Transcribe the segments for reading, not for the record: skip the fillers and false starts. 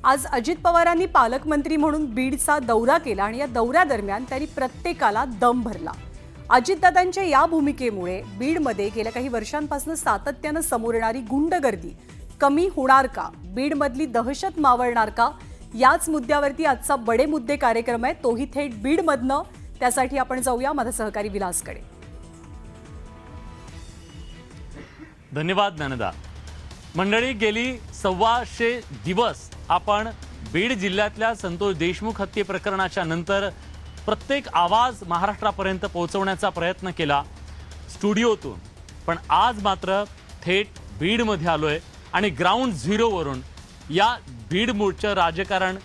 आज अजित पवारांनी पालकमंत्री म्हणून बीडचा दौरा केला आणि या दौऱ्यादरम्यान त्यांनी प्रत्येकाला दम भरला। अजितदादांच्या या भूमिकेमुळे बीडमध्ये गेल्या काही वर्षांपासून सातत्याने समोर येणारी गुंडगर्दी कमी होणार का, बीडमधली दहशत मावळणार का, याच मुद्द्यावरती आजचा बडे मुद्दे कार्यक्रम आहे, तोही थेट बीडमधनं। त्यासाठी आपण जाऊया माझा सहकारी विलासकडे। धन्यवाद ज्ञानदा। मंडळी, गेली 125 दिवस आपण बीड जिल्ह्यातल्या संतोष देशमुख हत्ये प्रकरणाच्या नंतर प्रत्येक आवाज महाराष्ट्रापर्यंत पोहोचवण्याचा प्रयत्न केला स्टुडिओतून, पण आज मात्र थेट बीडमध्ये आलोय आणि ग्राउंड झिरो वरून या बीड मूळचं राजकारण,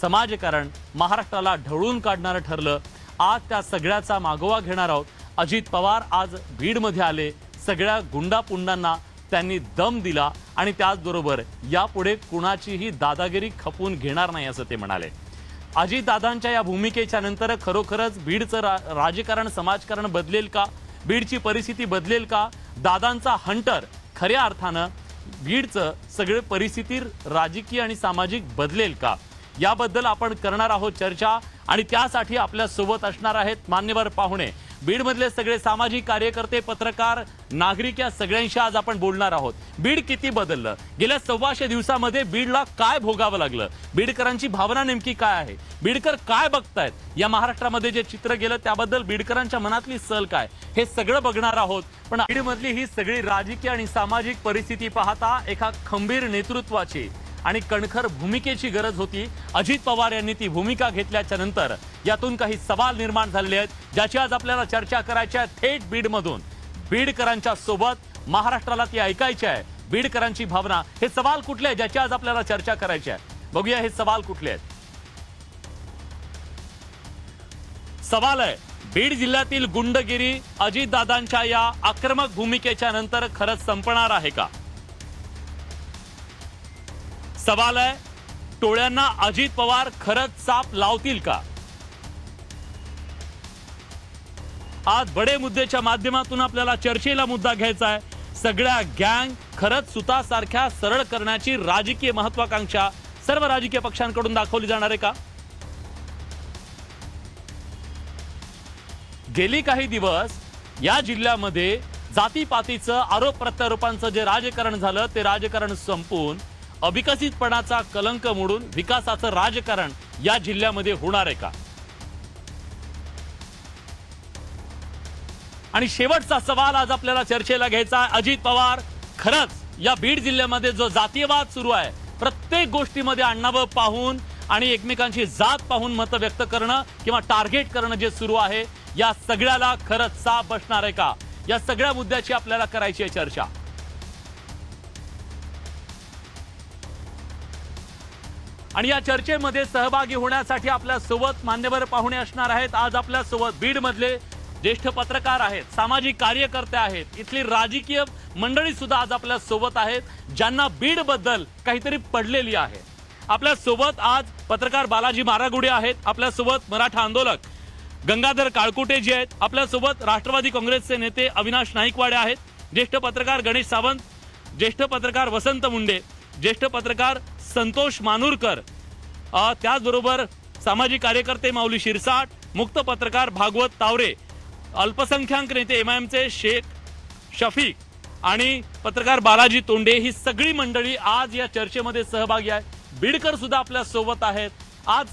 समाजकारण महाराष्ट्राला ढवळून काढणारं ठरलं। आज त्या सगळ्याचा मागोवा घेणार आहोत। अजित पवार आज बीडमध्ये आले, सगळ्या गुंडापुंडांना त्यांनी दम दिला आणि त्याचबरोबर यापुढे कुणाचीही दादागिरी खपून घेणार नाही असं ते म्हणाले। अजितदादांच्या या भूमिकेच्या नंतर खरोखरच बीडचं राजकारण, समाजकारण बदलेल का, बीडची परिस्थिती बदलेल का, दादांचा हंटर खऱ्या अर्थानं बीडचं सगळे परिस्थिती राजकीय आणि सामाजिक बदलेल का, याबद्दल आपण करणार आहोत चर्चा। आणि त्यासाठी आपल्या सोबत असणार आहेत मान्यवर पाहुणे, बीडमधले सगळे सामाजिक कार्यकर्ते, पत्रकार, नागरिक, या सगळ्यांशी आज आपण बोलणार आहोत। बीड किती बदललं, गेल्या 125 दिवसामध्ये बीडला काय भोगावं लागलं, बीडकरांची भावना नेमकी काय आहे, बीडकर काय बघतायत, या महाराष्ट्रामध्ये जे चित्र गेलं त्याबद्दल बीडकरांच्या मनातली सल काय, हे सगळं बघणार आहोत। पण बीडमधली ही सगळी राजकीय आणि सामाजिक परिस्थिती पाहता एका खंबीर नेतृत्वाची आणि कणखर भूमिकेची गरज होती। अजित पवार यांनी ती भूमिका घेतल्याच्या नंतर यातून काही सवाल निर्माण झाले आहेत, ज्याची आज आपल्याला चर्चा करायची आहे थेट बीडमधून, बीडकरांच्या सोबत। महाराष्ट्राला ती ऐकायची आहे, बीडकरांची भावना, हे सवाल कुठले आहेत ज्याची आज आपल्याला चर्चा करायची आहे। बघूया हे सवाल कुठले आहेत। सवाल आहे, बीड जिल्ह्यातील गुंडगिरी अजितदादांच्या या आक्रमक भूमिकेच्या नंतर खरंच संपणार आहे का। सवाल आहे, टोळ्यांना अजित पवार खरंच चाप लावतील का। आज बडे मुद्द्याच्या माध्यमातून आपल्याला चर्चेला मुद्दा घ्यायचा आहे। सगळ्या गँग खरंच सुतासारख्या सरळ करण्याची राजकीय महत्वाकांक्षा सर्व राजकीय पक्षांकडून दाखवली जाणार आहे का। गेली काही दिवस या जिल्ह्यामध्ये जातीपातीचं, आरोप प्रत्यारोपांचं जे राजकारण झालं ते राजकारण संपून अविकसितपणाचा कलंक मोडून विकासाचं राजकारण या जिल्ह्यामध्ये होणार आहे का। आणि शेवटचा सवाल आज आपल्याला चर्चेला घ्यायचा आहे, अजित पवार खरंच या बीड जिल्ह्यामध्ये जो जातीयवाद सुरू आहे, प्रत्येक गोष्टीमध्ये आडनावं पाहून आणि एकमेकांची जात पाहून मत व्यक्त करणं किंवा टार्गेट करणं जे सुरू आहे, या सगळ्याला खरंच साप बसणार आहे का, या सगळ्या मुद्द्याची आपल्याला करायची आहे चर्चा। आणि या चर्चेमध्ये सहभागी होण्यासाठी आपल्या सोबत मान्यवर पाहुणे असणार आहेत। आज आपल्या सोबत बीड मधले ज्येष्ठ पत्रकार आहेत, सामाजिक कार्यकर्ते आहेत, इथली राजकीय मंडळी सुद्धा आज आपल्या सोबत आहेत, ज्यांना बीड बद्दल काहीतरी पडलेली आहे। आपल्या सोबत आज पत्रकार बालाजी मारागुडे आहेत, आपल्या सोबत मराठा आंदोलक गंगाधर काळकुटे जे आहेत, आपल्या सोबत राष्ट्रवादी काँग्रेसचे नेते अविनाश नाईकवाडे आहेत, ज्येष्ठ पत्रकार गणेश सावंत, ज्येष्ठ पत्रकार वसंत मुंडे, ज्येष्ठ पत्रकार संतोष मानूरकर, त्याचबरोबर सामाजिक कार्यकर्ते माऊली शिरसाट, मुक्त पत्रकार भागवत तावरे, अल्पसंख्याक नेते एमआयएमचे शेख शफीक आणि पत्रकार बालाजी तोंडे, ही सगळी मंडळी आज या चर्चेमध्ये सहभागी आहे। बीडकर सुद्धा आपल्या सोबत आहेत। आज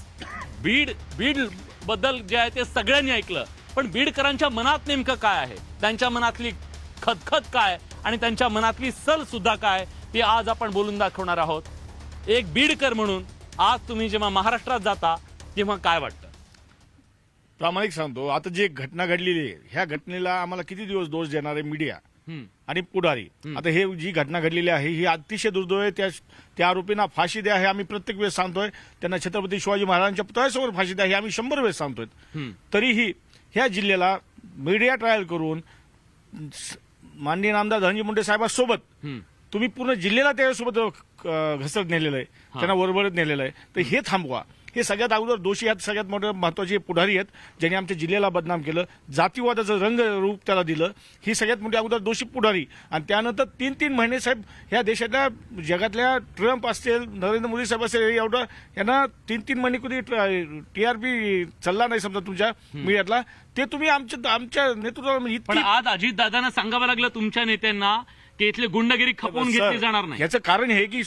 बीड बद्दल जे आहे ते सगळ्यांनी ऐकलं, पण बीडकरांच्या मनात नेमकं काय आहे, त्यांच्या मनातली खदखद काय आणि त्यांच्या मनातली सल सुद्धा काय, ते आज आपण बोलून दाखवणार आहोत। एक बीडकर म्हणून आज तुम्ही जेव्हा महाराष्ट्रात जाता तेव्हा काय वाटतं। प्रामाणिक सांगतो, आता जी घटना घडलेली आहे, ह्या घटनेला आम्हाला किती दिवस दोष देणार आहे मीडिया आणि पुढारी। आता हे जी घटना घडलेली आहे ही अतिशय दुर्दैव आहे। त्या आरोपींना फाशी द्या हे आम्ही प्रत्येक वेळेस सांगतोय, त्यांना छत्रपती शिवाजी महाराजांच्या पुतळ्यासमोर फाशी द्या हे आम्ही 100 वेळेस सांगतोय। तरीही ह्या जिल्ह्याला मीडिया ट्रायल करून माननीय नामदार धनंजय मुंडे साहेबांसोबत तुम्ही पूर्ण जिल्ह्याला त्याच्यासोबत घसरत नेलेलं आहे, त्यांना वरवरत नेलेलं आहे। तर हे थांबवा, हे सगळ्यात अगोदर दोषी आहेत, सगळ्यात मोठे महत्वाचे पुढारी आहेत, ज्यांनी आमच्या जिल्ह्याला बदनाम केलं, जातीवादाचं रंगरूप त्याला दिलं. ही सगळ्यात मोठी अगोदर दोषी पुढारी. आणि त्यानंतर 3-3 महिने साहेब ह्या देशातल्या जगातल्या ट्रम्प असतील, नरेंद्र मोदी साहेब असेल, एवढं यांना 3-3 महिने कधी TRP चालला नाही समजा तुमच्या मीडियातला, ते तुम्ही आमच्या नेतृत्वाला पण इतकी. आज अजितदादांना सांगावं लागलं तुमच्या नेत्यांना की इथले गुंडगिरी खपवून घेतली जाणार नाही. याचं कारण हे की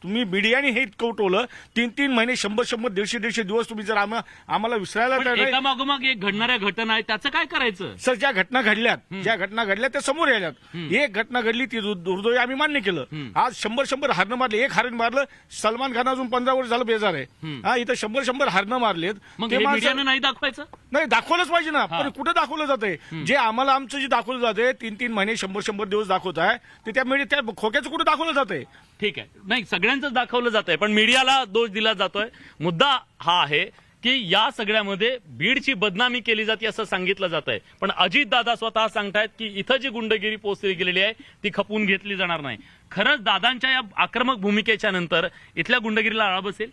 तुम्ही मीडियाने हे इतकं उठवलं, 3-3 महिने 100-100 150 दिवस तुम्ही जर आम्हाला विसरायला पण तयार नाही. एकामागोमाग एक घडणाऱ्या घटना आहे, त्याचं काय करायचं? सर, ज्या घटना घडल्यात त्या समोर यायल्यात. एक घटना घडली ती दुर्दैवी आम्ही मान्य केलं. आज 100 हरणं मारले, एक हरण मारलं. सलमान खान अजून 15 वर्ष झालं बेजार आहे. हा, इथं 100 हरणं मारलेत. मग ते हे माणसं- मीडियानं नाही दाखवायचं? नाही, दाखवलंच पाहिजे ना. पण कुठं दाखवलं जाते? जे आम्हाला आमचं जे दाखवलं जाते 3-3 महिने 100 दिवस दाखवत आहे, ते त्या खोक्याचं कुठं दाखवलं जाते? ठीक आहे, नाही सगळ्यांचंच दाखवलं जात आहे, पण मीडियाला दोष दिला जातोय. मुद्दा हा आहे की या सगळ्यामध्ये बीडची बदनामी केली जाते असं सांगितलं जात आहे. पण अजितदादा स्वतः सांगतायत की इथं जी गुंडगिरी पोहोचली गेलेली आहे ती खपवून घेतली जाणार नाही. खरंच दादांच्या या आक्रमक भूमिकेच्या नंतर इथल्या गुंडगिरीला आळा बसेल?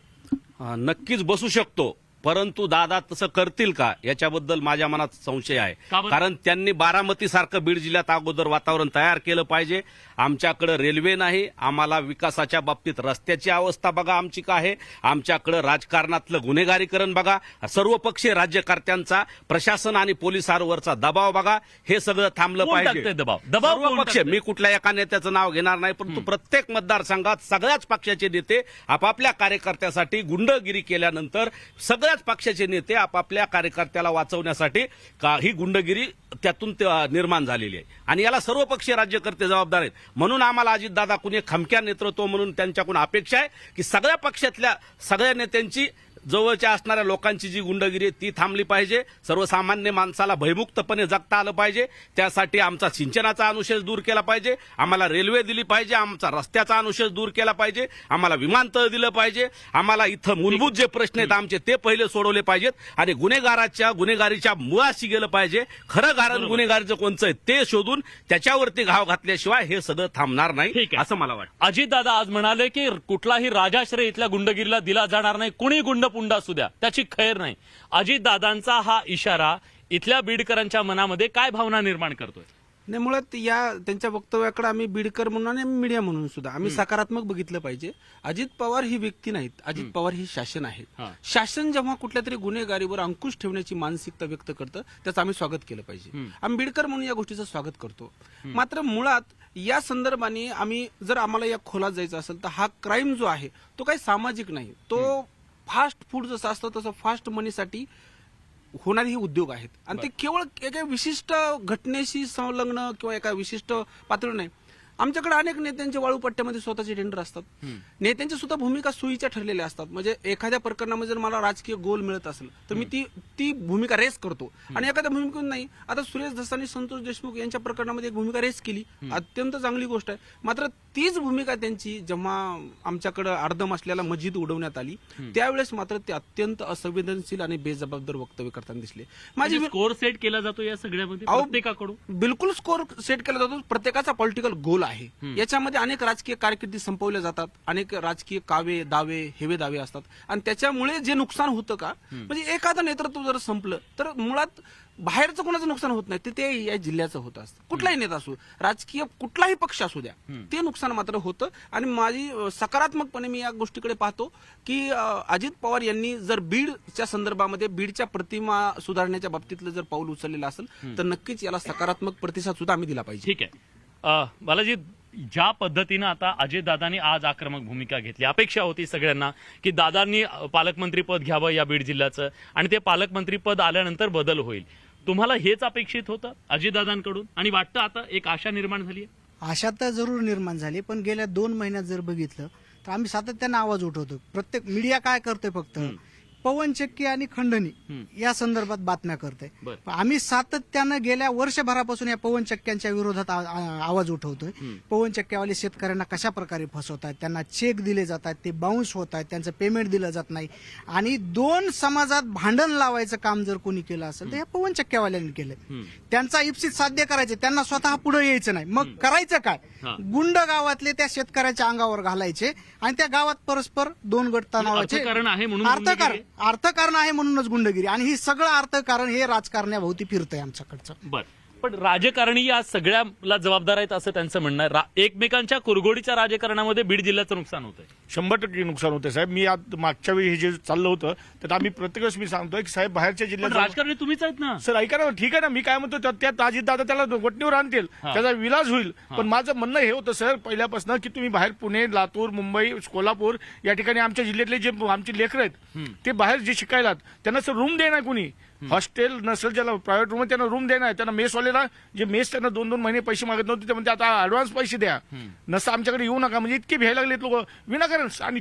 नक्कीच बसू शकतो, परंतु दादा तसं करतील का याच्याबद्दल माझ्या मनात संशय आहे. का बरं? कारण त्यांनी बारामतीसारखं बीड जिल्ह्यात अगोदर वातावरण तयार केलं पाहिजे. आमच्याकडे रेल्वे नाही, आम्हाला विकासाच्या बाबतीत रस्त्याची अवस्था बघा आमची काय आहे, आमच्याकडे राजकारणातलं गुन्हेगारीकरण बघा, सर्वपक्षीय राज्यकर्त्यांचा प्रशासन आणि पोलिसांवरचा दबाव बघा, हे सगळं थांबलं कोण पाहिजे. टाकतंय दबाव? दबाव कोण सर्व पक्ष, टाकतंय? मी कुठल्या एका नेत्याचं नाव घेणार नाही, परंतु प्रत्येक मतदारसंघात सगळ्याच पक्षाचे नेते आपापल्या कार्यकर्त्यासाठी गुंडगिरी केल्यानंतर सगळ्याच पक्षाचे नेते आपापल्या कार्यकर्त्याला वाचवण्यासाठी ही गुंडगिरी त्यातून निर्माण झालेली आहे. आणि याला सर्वपक्षीय राज्यकर्ते जबाबदार आहेत. म्हणून आम्हाला अजितदादा कुणी खमक्या नेतृत्व म्हणून त्यांच्याकडून अपेक्षा आहे की सगळ्या पक्षातल्या सगळ्या नेत्यांची, जवळच्या असणाऱ्या लोकांची जी गुंडगिरी आहे ती थांबली पाहिजे. सर्वसामान्य माणसाला भयमुक्तपणे जगता आलं पाहिजे. त्यासाठी आमचा सिंचनाचा अनुशेष दूर केला पाहिजे, आम्हाला रेल्वे दिली पाहिजे, आमचा रस्त्याचा अनुशेष दूर केला पाहिजे, आम्हाला विमानतळ दिलं पाहिजे, आम्हाला इथं मूलभूत जे प्रश्न आहेत आमचे ते पहिले सोडवले पाहिजेत आणि गुन्हेगारीच्या मुळाशी गेलं पाहिजे. खरं कारण गुन्हेगारीचं कोणचं आहे ते शोधून त्याच्यावरती घाव घातल्याशिवाय हे सगळं थांबणार नाही, ठीक आहे. असं मला वाटतं. अजितदादा आज म्हणाले की कुठलाही राजाश्रय इथल्या गुंडगिरीला दिला जाणार नाही, कुणी गुंडपुंडा असू द्या त्याची खैर नाही. अजितदादांचा हा इशारा इथल्या बीडकरांच्या मनामध्ये काय भावना निर्माण करतोय? नाही, मुळात या त्यांच्या वक्तव्याकडे आम्ही बीडकर म्हणून आणि मीडिया म्हणून सुद्धा आम्ही सकारात्मक बघितलं पाहिजे. अजित पवार ही व्यक्ती नाहीत, अजित पवार ही शासन आहे. हा. शासन जेव्हा कुठल्या तरी गुन्हेगारीवर अंकुश ठेवण्याची मानसिकता व्यक्त करतं त्याचं आम्ही स्वागत केलं पाहिजे. आम्ही बीडकर म्हणून या गोष्टीचं स्वागत करतो. मात्र मुळात या संदर्भाने आम्ही जर आम्हाला या खोलात जायचं असेल तर हा क्राईम जो आहे तो काही सामाजिक नाही, तो फास्ट फूड जसं असतं तसं फास्ट मनीसाठी होणारे हे उद्योग आहेत. आणि ते केवळ एका विशिष्ट घटनेशी संलग्न किंवा एका विशिष्ट पातळीवर नाही. आमच्याकडे अनेक नेत्यांच्या वाळूपट्ट्यामध्ये स्वतःचे टेंडर असतात. नेत्यांची सुद्धा भूमिका सोयीच्या ठरलेल्या असतात. म्हणजे एखाद्या प्रकरणामध्ये जर मला राजकीय गोल मिळत असेल तर मी ती भूमिका रेस करतो आणि एखाद्या भूमिकेतून नाही. आता सुरेश धसानी, संतोष देशमुख यांच्या प्रकरणामध्ये एक भूमिका रेस केली, अत्यंत चांगली गोष्ट आहे. मात्र तीच भूमिका त्यांची जेव्हा आमच्याकडे अर्धम असलेला मस्जिद उडवण्यात आली त्यावेळेस मात्र ते अत्यंत असंवेदनशील आणि बेजबाबदार वक्तव्य करताना दिसले. माझी स्कोर सेट केला जातो या सगळ्यामध्ये अहो, प्रत्येकाकडून? बिलकुल स्कोर सेट केला जातो. प्रत्येकाचा पॉलिटिकल गोल आहे. याच्यामध्ये अनेक राजकीय कारकिर्दी संपवल्या जातात, अनेक राजकीय कावे दावे हेवे दावे असतात आणि त्याच्यामुळे जे नुकसान होतं का, म्हणजे एखादं नेतृत्व जर संपलं तर मुळात बाहेरचं कोणाचं नुकसान होत नाही, ते या जिल्ह्याचं होत असतं. कुठलाही नेता असू, राजकीय कुठलाही पक्ष असू द्या, ते नुकसान मात्र होतं. आणि माझी सकारात्मकपणे मी या गोष्टीकडे पाहतो की अजित पवार यांनी जर बीडच्या संदर्भामध्ये बीडच्या प्रतिमा सुधारण्याच्या बाबतीतलं जर पाऊल उचललेलं असेल तर नक्कीच याला सकारात्मक प्रतिसाद सुद्धा आम्ही दिला पाहिजे. ठीक आहे. बालाजी, ज्या पद्धतीनं आता अजितदादांनी आज आक्रमक भूमिका घेतली, अपेक्षा होती सगळ्यांना की दादांनी पालकमंत्रीपद घ्यावं या बीड जिल्ह्याचं आणि ते पालकमंत्रीपद आल्यानंतर बदल होईल. तुम्हाला हेच अपेक्षित होतं अजितदादांकडून आणि वाटतं आता एक आशा निर्माण झाली आहे? आशा तर जरूर निर्माण झाली, पण गेल्या 2 महिन्यात जर बघितलं तर आम्ही सातत्यानं आवाज उठवतो. प्रत्येक मीडिया काय करतोय, फक्त पवनचक्की आणि खंडणी या संदर्भात बातम्या करते. बरं. आम्ही सातत्यानं गेल्या वर्षभरापासून या पवनचक्क्यांच्या विरोधात आवाज उठवतोय. पवनचक्क्यावाले शेतकऱ्यांना कशा प्रकारे फसवत आहेत, त्यांना चेक दिले जात आहेत, ते बाउन्स होत आहेत, त्यांचं पेमेंट दिलं जात नाही. आणि दोन समाजात भांडण लावायचं काम जर कोणी केलं असेल तर या पवनचक्क्यावाल्यांनी केलंय. त्यांचा इप्सित साध्य करायचं, त्यांना स्वतः पुढे यायचं नाही. मग करायचं काय? गुंड गावातले त्या शेतकऱ्याच्या अंगावर घालायचे आणि त्या गावात परस्पर दोन गट तणावाचे अर्थकारण आहे म्हणून अर्थकारण आहे म्हणूनच गुंडगिरी. आणि ही सगळं अर्थकारण हे राजकारण्याभोवती फिरतंय आमच्याकडचं. बर, पण राजकारणी या सगळ्याला जबाबदार आहेत असं त्यांचं म्हणणं आहे. एकमेकांच्या कुरघोडीच्या राजकारणामध्ये बीड जिल्ह्याचं नुकसान होतंय. 100% नुकसान होते साहेब. मी आज मागच्या वेळी हे जे चाललं होतं तर आम्ही प्रत्येक वेळेस मी सांगतोय की साहेब बाहेरच्या पण जिल्ह्यात राजकारणी तुम्हीच आहेत ना. सर ऐका ना, ठीक आहे ना, मी काय म्हणतो त्यात अजितदादा त्याला वटणीवर आणतील, त्याचा विलास होईल. पण माझं म्हणणं हे होतं सर पहिल्यापासून की तुम्ही बाहेर पुणे, लातूर, मुंबई, कोल्हापूर या ठिकाणी आमच्या जिल्ह्यातले जे आमचे लेकर आहेत ते बाहेर जे शिकायला त्यांना सर रूम देणार कोणी, हॉस्टेल नसेल ज्याला प्रायव्हेट रूम त्यांना रूम देणार, त्यांना मेसवाल्याला जे मेस त्यांना 2-2 महिने पैसे मागत नव्हते ते म्हणते आता ऍडव्हान्स पैसे द्या, नसं आमच्याकडे येऊ नका. म्हणजे इतके भ्यायला लागलेत लोक विनाकारण. आणि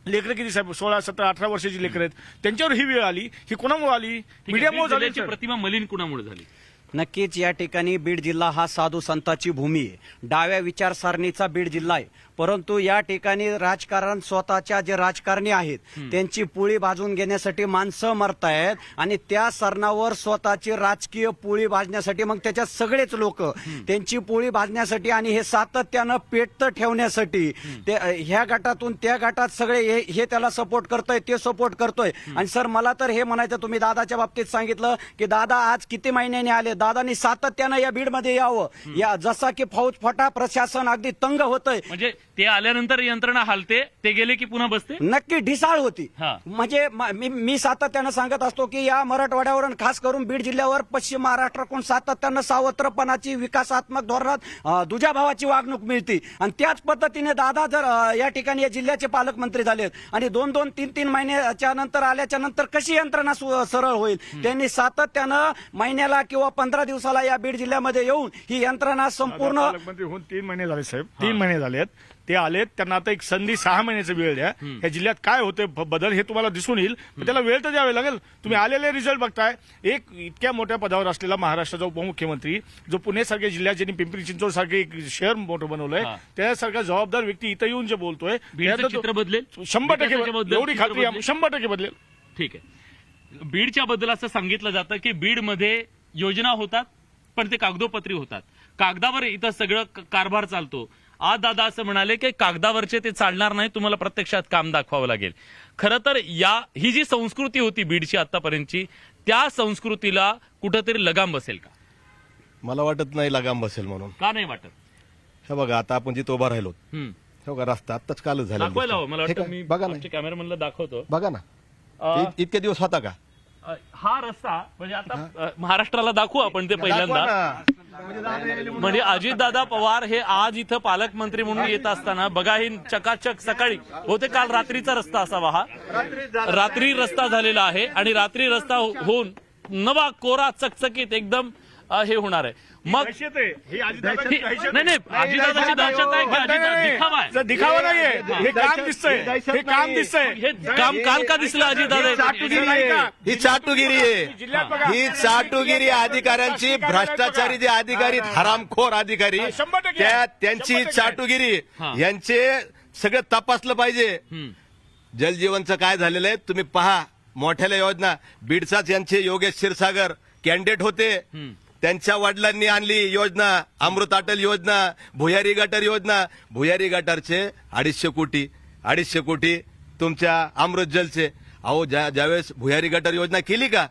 लेकरं किती साहेब 16, 17, 18 वर्षाची लेकरं आहेत, त्यांच्यावर ही वेळ आली. ही कोणामुळे आली? मीडियामुळे झाली. जिल्ह्याची प्रतिमा मलिन कुणामुळे झाली? नक्कीच या ठिकाणी बीड जिल्हा हा साधू संतांची भूमी आहे. डाव्या विचारसरणीचा बीड जिल्हा आहे. परंतु या ठिकाणी राजकारण स्वतःच्या जे राजकारणी आहेत त्यांची पोळी भाजून घेण्यासाठी माणसं मरतायत आणि त्या सरणावर स्वतःची राजकीय पोळी भाजण्यासाठी मग त्याच्यात सगळेच लोक त्यांची पोळी भाजण्यासाठी आणि हे सातत्यानं पेटतं ठेवण्यासाठी ते ह्या गटातून त्या गटात सगळे हे त्याला सपोर्ट करतोय, ते सपोर्ट करतोय. आणि सर मला तर हे म्हणायचं, तुम्ही दादाच्या बाबतीत सांगितलं की दादा आज किती महिन्याने आले, दादांनी सातत्यानं या बीडमध्ये यावं. या जसा की फौजफाटा प्रशासन अगदी तंग होतंय. म्हणजे ते आल्यानंतर यंत्रणा हालते, ते गेले की पुन्हा बसते. नक्की ढिसाळ होती. हा. म्हणजे मी सातत्यानं सांगत असतो की या मराठवाड्यावर आणि खास करून बीड जिल्ह्यावर पश्चिम महाराष्ट्राकडून सातत्यानं सावत्रपणाची विकासात्मक धोरणात दुजाभावाची वागणूक मिळते. आणि त्याच पद्धतीने दादा जर या ठिकाणी या जिल्ह्याचे पालकमंत्री झालेत आणि 2-2, 3-3 महिन्याच्या नंतर आल्याच्या नंतर कशी यंत्रणा सरळ होईल, त्यांनी सातत्यानं महिन्याला किंवा 15 दिवसाला या बीड जिल्ह्यामध्ये येऊन ही यंत्रणा संपूर्ण. पालकमंत्री होऊन 3 महिने झाले साहेब, 3 महिने झालेत. ते आलेत, त्यांना आता एक संधी 6 महिन्याचा वेळ द्या. ह्या जिल्ह्यात काय होते बदल हे तुम्हाला दिसून येईल, पण त्याला वेळ तर द्यावे लागेल. तुम्ही आलेले रिझल्ट बघताय. एक इतक्या मोठ्या पदावर असलेला महाराष्ट्राचा उपमुख्यमंत्री जो पुण्यासारख्या जिल्ह्यात ज्यांनी पिंपरी चिंचवड सारखे एक शहर मोठं बनवलंय त्यासारखा जबाबदार व्यक्ती इथं येऊन जे बोलतोय बीडचं चित्र बदलेल. 100% एवढी खात्री आहे, 100% बदलेल. ठीक आहे. बीडच्या बद्दल असं सांगितलं जातं की बीडमध्ये योजना होतात पण ते कागदोपत्री होतात. कागदावर इथं सगळं कारभार चालतो. आज दादा असं म्हणाले की कागदावरचे ते चालणार नाही, तुम्हाला प्रत्यक्षात काम दाखवावं लागेल. खरं तर ही जी संस्कृती होती बीडची आतापर्यंतची, त्या संस्कृतीला कुठंतरी लगाम बसेल का? मला वाटत नाही लगाम बसेल म्हणून. का नाही वाटत? हे बघा आता आपण जिथं उभा राहिलो हे बघा रस्ता आत्ताच कालच झाला. दाखवायला हवं. मला वाटतं मी बघा ना, आमच्या कॅमेरामॅनला दाखवतो. बघा ना इतके दिवस होता का हा रस्ता? म्हणजे आता महाराष्ट्राला दाखवू आपण ते पहिल्यांदा. म्हणजे अजितदादा पवार हे आज इथं पालकमंत्री म्हणून येत असताना बघा ही चकाचक सकाळी होते, काल रात्रीचा रस्ता असावा हा, रात्री रस्ता झालेला आहे. आणि रात्री रस्ता होऊन नवा कोरा चकचकीत एकदम हे होणार आहे. मग नाही अजितदादाची दहशत आहे की दिखावा आहे? दिखावा नाहीये, हे काम दिसतंय, हे काम दिसतंय. हे काम काल का दिसलं अजितदादा? ही चाटुगिरी आहे, ही चाटुगिरी अधिकाऱ्यांची. भ्रष्टाचारी जे अधिकारी हरामखोर अधिकारी 100% त्यांची चाटुगिरी यांचे सगळं तपासलं पाहिजे. जलजीवनचं काय झालेलं आहे तुम्ही पहा. मोठ्या योजना बीडचाच यांचे योगेश क्षीरसागर कॅन्डिडेट होते, त्यांच्या वडिलांनी आणली योजना, अमृत अटल योजना, भुयारी गटर योजना. भुयारी गटारचे 250 कोटी तुमच्या अमृत जलचे. अहो ज्यावेळेस भुयारी गटर योजना केली का,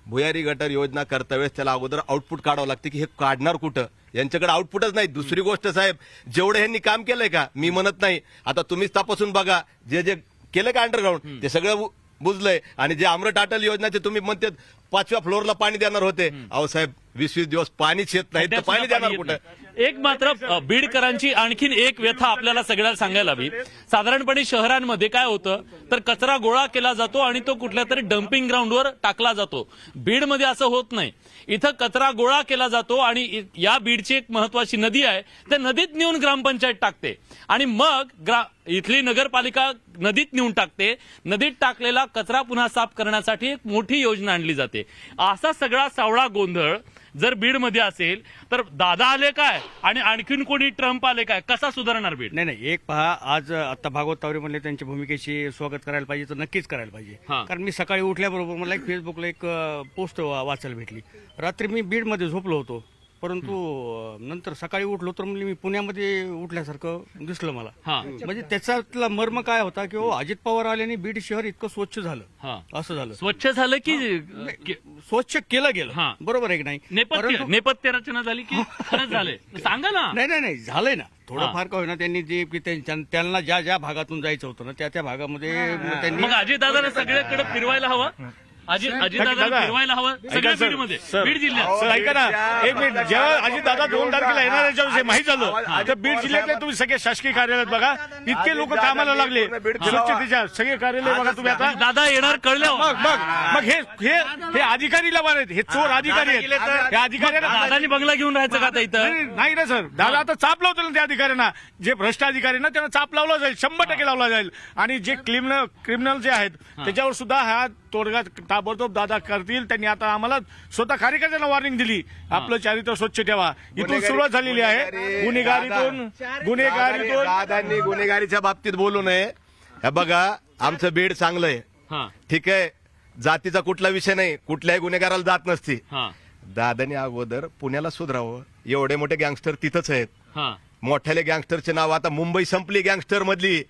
भुयारी गटर योजना करता वेळेस त्याला अगोदर आउटपुट काढावं लागते की हे काढणार कुठं. यांच्याकडे आउटपुटच नाही. दुसरी गोष्ट साहेब, जेवढं यांनी काम केलंय का मी म्हणत नाही, आता तुम्हीच तपासून बघा. जे केलं का अंडरग्राऊंड ते सगळं बुजलंय. आणि जे अमृत अटल योजनाचे तुम्ही म्हणते 5व्या फ्लोअरला पाणी देणार होते. अहो साहेब 20-20 दिवस पाणीच येत नाही तर पाणी देणार कुठं? एक मात्र बीडकरांची आणखीन एक व्यथा आपल्याला सगळ्याला सांगायला हवी. साधारणपणे शहरांमध्ये काय होतं तर कचरा गोळा केला जातो आणि तो कुठल्या तरी डम्पिंग ग्राउंडवर टाकला जातो. बीडमध्ये असं होत नाही. इथं कचरा गोळा केला जातो आणि या बीडची एक महत्वाची नदी आहे, त्या नदीत नेऊन ग्रामपंचायत टाकते आणि मग इथली नगरपालिका नदीत नेऊन टाकते. नदीत टाकलेला कचरा पुन्हा साफ करण्यासाठी एक मोठी योजना आणली जाते. असा सगळा सावळा गोंधळ जर बीडमध्ये असेल तर दादा आले काय आणि आणखीन कोणी ट्रम्प आले काय, कसा सुधारणार बीड? नाही एक पहा, आज आता भागवत तावरे म्हणले त्यांच्या भूमिकेशी स्वागत करायला पाहिजे तर नक्कीच करायला पाहिजे. कारण मी सकाळी उठल्याबरोबर मला एक फेसबुकला एक पोस्ट वाचायला भेटली. रात्री मी बीडमध्ये झोपलो होतो, परंतु नंतर सकाळी उठलो तर मी पुण्यामध्ये उठल्यासारखं दिसलं मला. म्हणजे त्याच्यातला मर्म काय होता की अजित पवार आल्याने बीड शहर इतकं स्वच्छ झालं, असं झालं. स्वच्छ झालं की स्वच्छ केलं गेलं, बरोबर आहे की नाही? नेपथ्य रचना झाली की खरंच झालंय? सांगा ना. नाही झालंय ना, थोडंफार का होईना. त्यांनी जे की त्यांना ज्या भागातून जायचं होतं ना त्या भागामध्ये त्यांनी. मग अजितदादांना सगळ्याकडे फिरवायला हवं. अजितदादांना फिरवायला हवं सगळ्या बीडमध्ये, बीड जिल्ह्यात. ऐका ना एक मिनिट, जेव्हा अजितदादा 2 तारखेला येणार याच्याविषयी माहिती झालं तर बीड जिल्ह्यातले तुम्ही सगळे शासकीय कार्यालयात बघा, इतके लोक कामाला लागले स्वच्छतेच्या. सगळे कार्यालय बघा तुम्ही आता. दादा येणार कळलं. मग हे अधिकारीला मारत, हे चोर अधिकारी आहेत. हे अधिकाऱ्यांना दादानी बंगला घेऊन राहायचं का आता इथं? नाही ना सर, दादा आता चाप लावतो ना त्या अधिकाऱ्यांना. जे भ्रष्ट अधिकारी ना त्यांना चाप लावला जाईल, 100% लावला जाईल. आणि जे क्रिमिनल जे आहेत त्याच्यावर सुद्धा हा तोडगा ताबडतोब दादा करतील. त्यांनी आता आम्हाला स्वतः कार्यकर्त्यांना वॉर्निंग दिली, आपलं चारित्र्य स्वच्छ ठेवा. इथून सुरुवात झालेली आहे गुन्हेगारीतून. दादांनी गुन्हेगारीच्या बाबतीत बोलू नये. हे बघा, आमचं बीड चांगलं आहे, ठीक आहे. जातीचा कुठला विषय नाही, कुठल्याही गुन्हेगाराला जात नसती. दादांनी अगोदर पुण्याला सुधारावं. एवढे मोठे गँगस्टर तिथंच आहेत. मोठ्याले गँगस्टरचे नाव आता मुंबई संपली गँगस्टर मधली,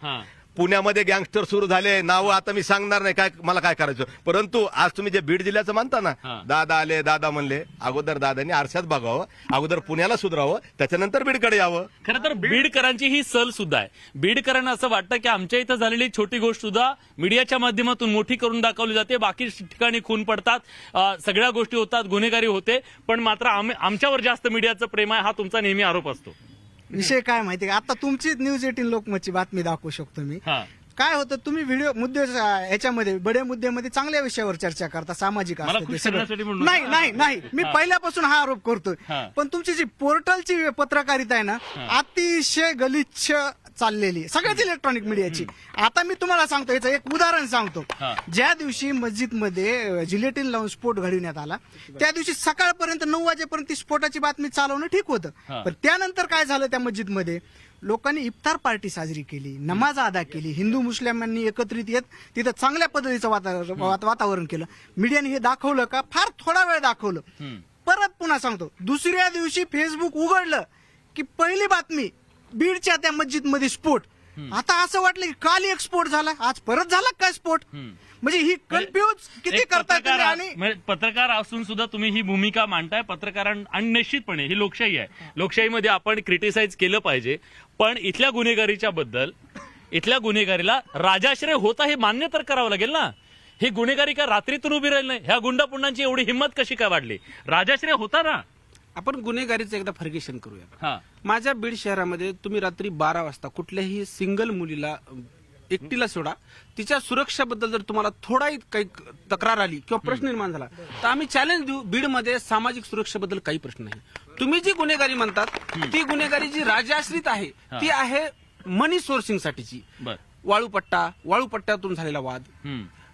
पुण्यामध्ये गँगस्टर सुरू झाले. नाव आता मी सांगणार नाही, काय मला काय करायचं. परंतु आज तुम्ही जे बीड जिल्ह्याचं म्हणता ना, दादा आले दादा म्हणले, अगोदर दादांनी आरशात बघावं, अगोदर पुण्याला सुधारावं, त्याच्यानंतर बीडकडे यावं. खरं तर बीडकरांची ही सल सुद्धा आहे. बीडकरांना असं वाटतं की आमच्या इथं झालेली छोटी गोष्ट सुद्धा मीडियाच्या माध्यमातून मोठी करून दाखवली जाते. बाकी ठिकाणी खून पडतात, सगळ्या गोष्टी होतात, गुन्हेगारी होते, पण मात्र आमच्यावर जास्त मीडियाचं प्रेम आहे, हा तुमचा नेहमी आरोप असतो. विषय काय माहिती का, आता तुमची न्यूज 18 लोकमतची बातमी दाखवू शकतो मी. काय होतं, तुम्ही व्हिडिओ मुद्दे याच्यामध्ये बडे मुद्द्यामध्ये चांगल्या विषयावर चर्चा करता, सामाजिक नाही मी पहिल्यापासून हा आरोप करतोय. पण तुमची जी पोर्टलची पत्रकारिता आहे ना, अतिशय गलिच्छ चाललेली, सगळ्याच इलेक्ट्रॉनिक मीडियाची. आता मी तुम्हाला सांगतो, याचं एक उदाहरण सांगतो. ज्या दिवशी मस्जिदमध्ये जिलेटिन लावून स्फोट घडविण्यात आला, त्या दिवशी सकाळपर्यंत 9 वाजेपर्यंत ती स्फोटाची बातमी चालवणं ठीक होतं. पण त्यानंतर काय झालं, त्या मस्जिदमध्ये लोकांनी इफ्तार पार्टी साजरी केली, नमाज अदा केली, हिंदू मुस्लिमांनी एकत्रित येत तिथं चांगल्या पद्धतीचं वातावरण केलं. मीडियाने हे दाखवलं का? फार थोडा वेळ दाखवलं. परत पुन्हा सांगतो, दुसऱ्या दिवशी फेसबुक उघडलं की पहिली बातमी बीडच्या त्या मस्जिदमध्ये स्फोट. आता असं वाटलं की काल एक स्फोट झाला, आज परत झाला काय स्फोट. म्हणजे ही कन्फ्यूज किती करताय. आणि पत्रकार असून सुद्धा तुम्ही ही भूमिका मांडताय. आणि निश्चितपणे ही लोकशाही आहे, लोकशाहीमध्ये आपण क्रिटिसाइज केलं पाहिजे. पण इथल्या गुन्हेगारीला राजाश्रय होता हे मान्य तर करावं लागेल ना. ही गुन्हेगारी का रात्रीतून उभी राहील नाही? ह्या गुंडापुंडांची एवढी हिंमत कशी काय वाढली? राजाश्रय होता ना. आपण गुन्हेगारीचं एकदा फर्गेशन करूया. माझ्या बीड शहरामध्ये तुम्ही रात्री 12 वाजता कुठल्याही सिंगल मुलीला एकटीला सोडा, तिच्या सुरक्षेबद्दल जर तुम्हाला थोडाही काही तक्रार आली किंवा प्रश्न निर्माण झाला तर आम्ही चॅलेंज देऊ. बीडमध्ये सामाजिक सुरक्षेबद्दल काही प्रश्न नाही. तुम्ही जी गुन्हेगारी म्हणतात ती गुन्हेगारी जी राजाश्रित आहे ती आहे मनी सोर्सिंग साठीची. वाळूपट्ट्यातून झालेला वाद,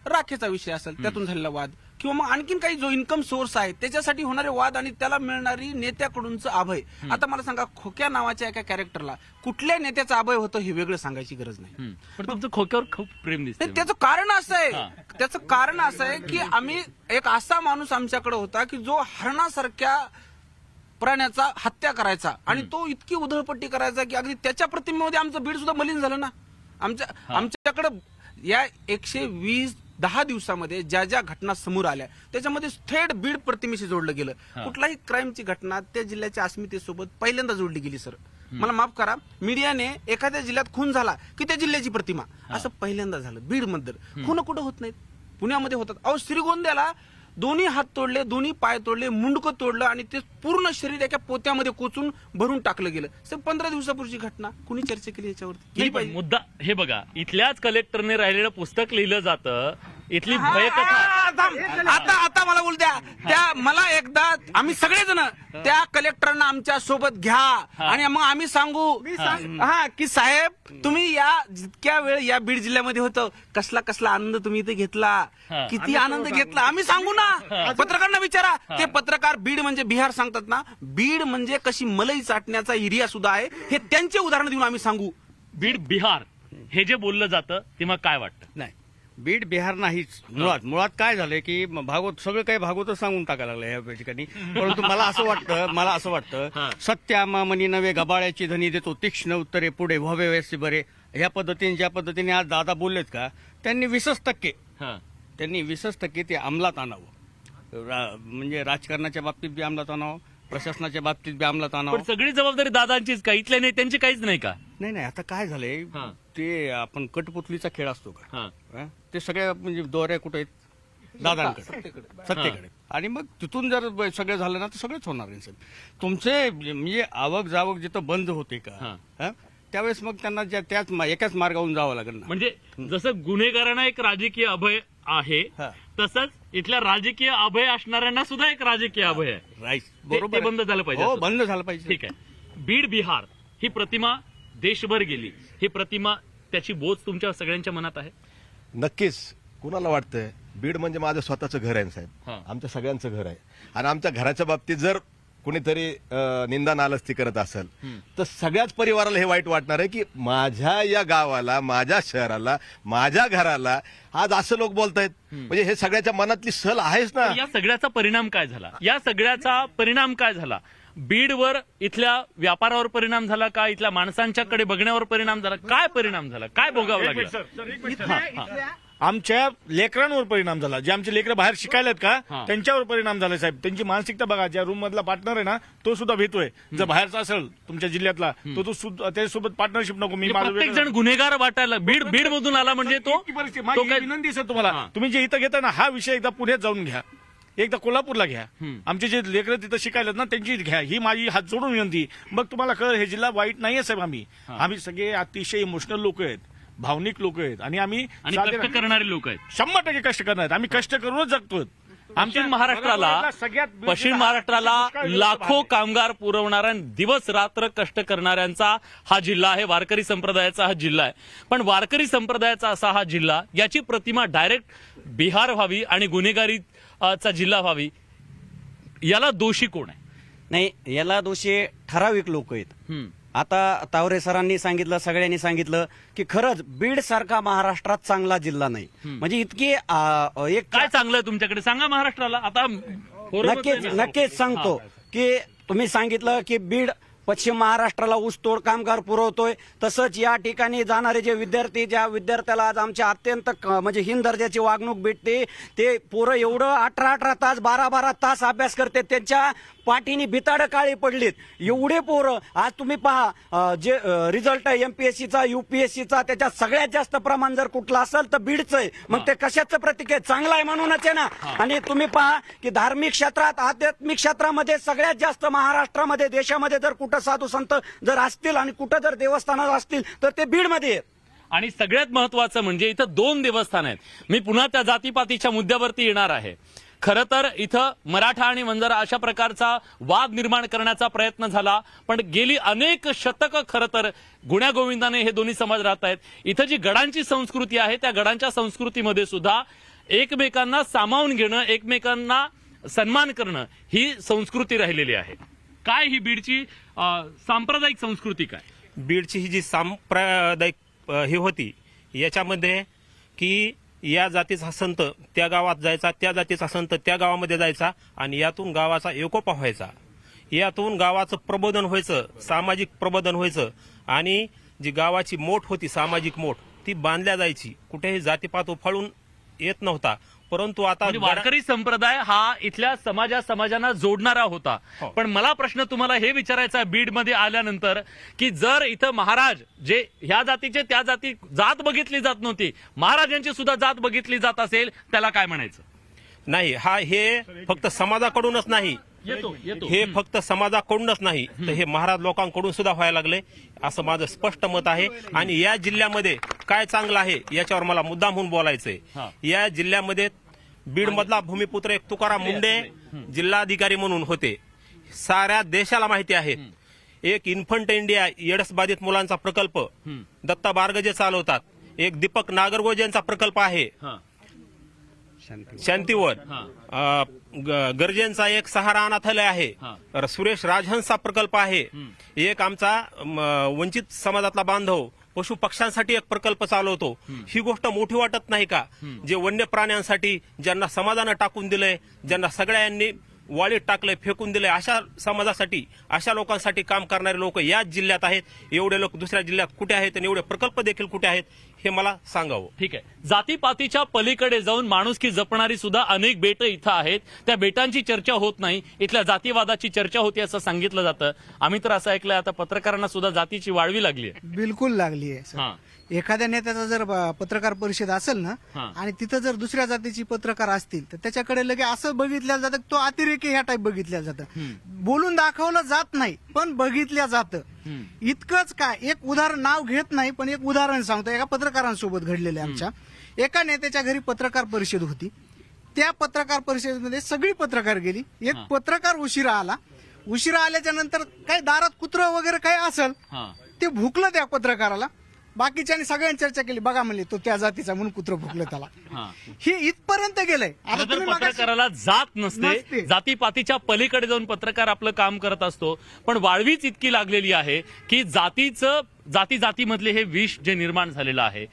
राखेचा विषय असेल त्यातून झालेला वाद, किंवा मग आणखीन काही जो इन्कम सोर्स आहे त्याच्यासाठी होणारे वाद आणि त्याला मिळणारी नेत्याकडूनचं अभय. आता मला सांगा, खोक्या नावाच्या एका कॅरेक्टरला कुठल्या नेत्याचं अभय होतं हे वेगळं सांगायची गरज नाही. पण तुमचं खोक्यावर खूप प्रेम दिसतं. त्याचं कारण असं आहे की आम्ही एक असा माणूस आमच्याकडे होता की जो हरणासारख्या प्राण्याचा हत्या करायचा आणि तो इतकी उधळपट्टी करायचा की अगदी त्याच्या प्रतिमेमध्ये आमचं बीड सुद्धा मलिन झालं ना. आमच्याकडे या 110 दिवसामध्ये ज्या ज्या घटना समोर आल्या त्याच्यामध्ये थेट बीड प्रतिमेशी जोडलं गेलं. कुठलाही क्राईमची घटना त्या जिल्ह्याच्या अस्मितेसोबत पहिल्यांदा जोडली गेली. सर मला माफ करा, मीडियाने एखाद्या जिल्ह्यात खून झाला की त्या जिल्ह्याची प्रतिमा असं पहिल्यांदा झालं. बीड मध्ये खून कुठं होत नाहीत, पुण्यामध्ये होतात. श्रीगोंद्याला दोन्ही हात तोडले, दोन्ही पाय तोडले, मुंडकं तोडलं आणि ते पूर्ण शरीर एका पोत्यामध्ये कोचून भरून टाकलं गेलं. साहेब 15 दिवसापूर्वीची घटना, कुणी चर्चा केली याच्यावरती? नाही, केली पण पाहिजे. मुद्दा हे बघा, इथल्याच कलेक्टरने राहिलेलं पुस्तक लिहिलं जातं, इथली भयकथा. आता मला बोल द्या. त्या मला एकदा आम्ही सगळेजण त्या कलेक्टरना आमच्या सोबत घ्या आणि मग आम्ही सांगू की साहेब तुम्ही या जितक्या वेळ या बीड जिल्ह्यामध्ये होतं, कसला आनंद तुम्ही इथे घेतला, किती आनंद घेतला आम्ही सांगू ना. पत्रकारांना विचारा. ते पत्रकार बीड म्हणजे बिहार सांगतात ना, बीड म्हणजे कशी मलई चाटण्याचा एरिया सुद्धा आहे, हे त्यांचे उदाहरण देऊन आम्ही सांगू. बीड बिहार हे जे बोललं जातं ते मग काय वाटतं? नाही, बीड बिहार नाहीच. मुळात काय झालंय की भागवत सगळं काही भागवतच सांगून टाकायला लागलं या ठिकाणी. परंतु मला असं वाटतं सत्यामामनी नवे गबाळ्याची धनी देतो तीक्ष्ण उत्तरे पुढे व्हावे वैसे बरे. ह्या पद्धतीने ज्या पद्धतीने आज दादा बोललेत का, त्यांनी 20% ते अंमलात आणावं. म्हणजे राजकारणाच्या बाबतीत बी अंमलात आणावं, प्रशासनाच्या बाबतीत बी अंमलात आणावं. पण सगळी जबाबदारी दादांचीच का, इथल्या नेत्यांची काहीच नाही का? नाही, आता काय झालंय, ते आपण कटपुतलीचा खेळ असतो का, ते सगळ्या म्हणजे दोऱ्या कुठे आहेत? दादांकडे, सत्तेकडे. आणि मग तिथून जर सगळं झालं ना तर सगळंच होणार नाही. साहेब तुमचे म्हणजे आवक जावक जिथं बंद होते का, त्यावेळेस मग त्यांना त्याच एकाच मार्गावरून जावं लागेल ना. म्हणजे जसं गुन्हेगारांना एक राजकीय अभय आहे, तसंच इथल्या राजकीय अभय असणाऱ्यांना सुद्धा एक राजकीय अभय आहे. राईट, ते बंद झालं पाहिजे. हो, बंद झालं पाहिजे. ठीक आहे. बीड बिहार ही प्रतिमा देशभर गेली, ही प्रतिमा त्याची बोध तुमच्या सगळ्यांच्या मनात आहे? नक्कीच. कुणाला वाटतंय बीड म्हणजे माझं स्वतःचं घर आहे साहेब, आमच्या सगळ्यांचं घर आहे. आणि आमच्या घराच्या बाबतीत जर कुणीतरी निंदा नालस्ती करत असेल तर सगळ्याच परिवाराला हे वाईट वाटणार आहे की माझ्या या गावाला, माझ्या शहराला, माझ्या घराला आज असं लोक बोलतायत. म्हणजे हे सगळ्याच्या मनातली सल आहेच ना. या सगळ्याचा परिणाम काय झाला? या सगळ्याचा परिणाम काय झाला? बीडवर, इथल्या व्यापारावर परिणाम झाला का? इथल्या माणसांच्याकडे बघण्यावर परिणाम झाला? काय परिणाम झाला? काय भोगावं लागलं? आमच्या लेकरांवर परिणाम झाला. जे आमचे लेकरं बाहेर शिकायलेत का, त्यांच्यावर परिणाम झाला साहेब. त्यांची मानसिकता बघा. ज्या रूम मधला पार्टनर आहे ना, तो सुद्धा भेटतोय. जर बाहेरचा असेल तुमच्या जिल्ह्यातला, तो त्याच्यासोबत पार्टनरशिप नको. मी प्रत्येक जण गुन्हेगार वाटायला बीड मधून आला म्हणजे तो माझी विनंती सर तुम्हाला, तुम्ही जे इथं घेता ना, हा विषय एकदा पुण्यात जाऊन घ्या, एकदा कोल्हापूरला घ्या. आमचे जे लेकरं तिथं शिकायलेत ना, त्यांची घ्या. ही माझी हात जोडून विनंती. मग तुम्हाला कळ, हे जिल्हा वाईट नाहीये साहेब. आम्ही सगळे अतिशय इमोशनल लोक आहेत, भावनिक लोक आहेत. आणि आम्ही कष्ट करणारे लोक आहेत. 100% कष्ट करणार आहेत. आम्ही कष्ट करूनच जगतो. आमच्या पश्चिम महाराष्ट्राला लाखो कामगार पुरवणाऱ्या, दिवस रात्र कष्ट करणाऱ्यांचा हा जिल्हा आहे. वारकरी संप्रदायाचा हा जिल्हा आहे. पण वारकरी संप्रदायाचा असा हा जिल्हा, याची प्रतिमा डायरेक्ट बिहार व्हावी आणि गुन्हेगारीचा जिल्हा व्हावी, याला दोषी कोण आहे? नाही, याला दोषी ठराविक लोक आहेत. आता तावरे सरांनी सांगितलं, सगळ्यांनी सांगितलं की खरंच बीड सारखा महाराष्ट्रात चांगला जिल्हा नाही. म्हणजे इतकी एक काय चांगलं आहे तुमच्याकडे सांगा महाराष्ट्राला. आता नक्कीच सांगतो की तुम्ही सांगितलं की बीड पश्चिम महाराष्ट्राला ऊसतोड कामगार पुरवतोय. तसंच या ठिकाणी जाणारे जे विद्यार्थी, ज्या विद्यार्थ्याला आज आमच्या अत्यंत म्हणजे हीन दर्जाची वागणूक भेटते, ते पोरं एवढं 18 तास 12 तास अभ्यास करते, त्यांच्या पाठीनी बिताडं काळी पडलीत. एवढे पोरं आज तुम्ही पहा, जे रिझल्ट आहे एमपीएससीचा, युपीएससीचा, त्याच्यात सगळ्यात जास्त प्रमाण जर कुठलं असेल तर बीडचं आहे. मग ते कशाचं प्रतीक आहे? चांगलं आहे म्हणूनच आहे ना. आणि तुम्ही पहा की धार्मिक क्षेत्रात, आध्यात्मिक क्षेत्रामध्ये सगळ्यात जास्त महाराष्ट्रामध्ये, देशामध्ये जर कुठं साधू संत जर असतील आणि कुठं जर देवस्थानात असतील तर ते बीडमध्ये आहेत. आणि सगळ्यात महत्वाचं म्हणजे इथं 2 देवस्थान आहेत. मी पुन्हा त्या जातीपातीच्या मुद्द्यावरती येणार आहे. खरं तर इथं मराठा आणि वंजारा अशा प्रकारचा वाद निर्माण करण्याचा प्रयत्न झाला, पण गेली अनेक शतकं खरं तर गुण्यागोविंदाने हे दोन्ही समाज राहत आहेत. इथं जी गडांची संस्कृती आहे, त्या गडांच्या संस्कृतीमध्ये सुद्धा एकमेकांना सामावून घेणं, एकमेकांना सन्मान करणं, ही संस्कृती राहिलेली आहे. काय ही बीडची सांप्रदायिक संस्कृती? काय बीडची ही जी सांप्रदायिक ही होती, याच्यामध्ये की या जातीचा संत त्या गावात जायचा, त्या जातीचा संत त्या गावामध्ये जायचा आणि यातून गावाचा एकोपा व्हायचा, यातून गावाचं प्रबोधन व्हायचं, सामाजिक प्रबोधन व्हायचं. आणि जी गावाची मोठ होती, सामाजिक मोठ, ती बांधल्या जायची. कुठेही जातीपात उफाळून येत नव्हता. परंतु आता वारकरी संप्रदाय हा इथल्या समाजांना जोडणारा होता. पण मला प्रश्न तुम्हाला हे विचारायचा बीडमध्ये आल्यानंतर की जर इथं महाराज जे ह्या जातीचे त्या जाती जात बघितली जात नव्हती, महाराजांची सुद्धा जात बघितली जात असेल, त्याला काय म्हणायचं? नाही हे फक्त समाजाकडूनच नाही, हे फक्त समाजाकडूनच नाही तर हे महाराज लोकांकडून सुद्धा व्हायला लागले असं माझं स्पष्ट मत आहे. आणि या जिल्ह्यामध्ये काय चांगलं आहे याच्यावर मला मुद्दाम म्हणून बोलायचंय. या जिल्ह्यामध्ये बीड मधला भूमिपुत्र एक तुकाराम मुंडे जिल्हाधिकारी म्हणून होते, साऱ्या देशाला माहिती आहे. एक इन्फंट इंडिया एड्स बाधित मुलांचा प्रकल्प दत्ता बारगजे चालवतात. एक दीपक नागरगोजेंचा प्रकल्प आहे शांतीवर. गरजेंचा एक सहारा अनाथालय आहे. सुरेश राजहंसचा प्रकल्प आहे. एक आमचा वंचित समाजातला बांधव पशु पक्ष्यांसाठी एक प्रकल्प चालवतो. ही गोष्ट मोठी वाटत नाही का? जे वन्य प्राण्यांसाठी ज्यांना समाजानं टाकून दिलंय, ज्यांना सगळ्यांनी वाळीत टाकलंय, फेकून दिलंय, अशा समाजासाठी, अशा लोकांसाठी काम करणारे लोक याच जिल्ह्यात आहेत. एवढे लोक दुसऱ्या जिल्ह्यात कुठे आहेत आणि एवढे प्रकल्प देखील कुठे आहेत हे मला सांगावं. ठीक आहे. जातीपातीच्या पलीकडे जाऊन माणुसकी जपणारी सुद्धा अनेक बेटं इथं आहेत. त्या बेटांची चर्चा होत नाही, इथल्या जातीवादाची चर्चा होती असं सांगितलं जातं. आम्ही तर असं ऐकलंय आता पत्रकारांना सुद्धा जातीची वाळवी लागली आहे. बिलकुल लागली आहे सर. एखाद्या नेत्याचा जर पत्रकार परिषद असेल ना आणि तिथं जर दुसऱ्या जातीची पत्रकार असतील तर त्याच्याकडे लगे असं बघितल्या जातं, तो अतिरेकी ह्या टाईप बघितल्या जातं. बोलून दाखवलं जात नाही पण बघितल्या जातं. इतकंच काय, एक उदाहरण नाव घेत नाही पण एक उदाहरण सांगतो. एका पत्रकारांसोबत घडलेलं आहे. आमच्या एका नेत्याच्या घरी पत्रकार परिषद होती. त्या पत्रकार परिषदेमध्ये सगळी पत्रकार गेली. एक पत्रकार उशिरा आला. उशिरा आल्याच्या नंतर काही दारात कुत्रं वगैरे काही असेल ते भुकलं त्या पत्रकाराला. बाकीच्यांनी सगळ्यांनी चर्चा केली, बघा म्हणले तो त्या जातीचा म्हणून कुत्र भुकलं त्याला. हे इथपर्यंत गेलंय. आता तर तुम्ही मगाशी- पत्रकाराला जात नसते, जातीपातीच्या पलीकडे जाऊन पत्रकार आपलं काम करत असतो. पण वाळवीच इतकी लागलेली आहे की जाती जातीमधले हे विष जे निर्माण झालेलं आहे,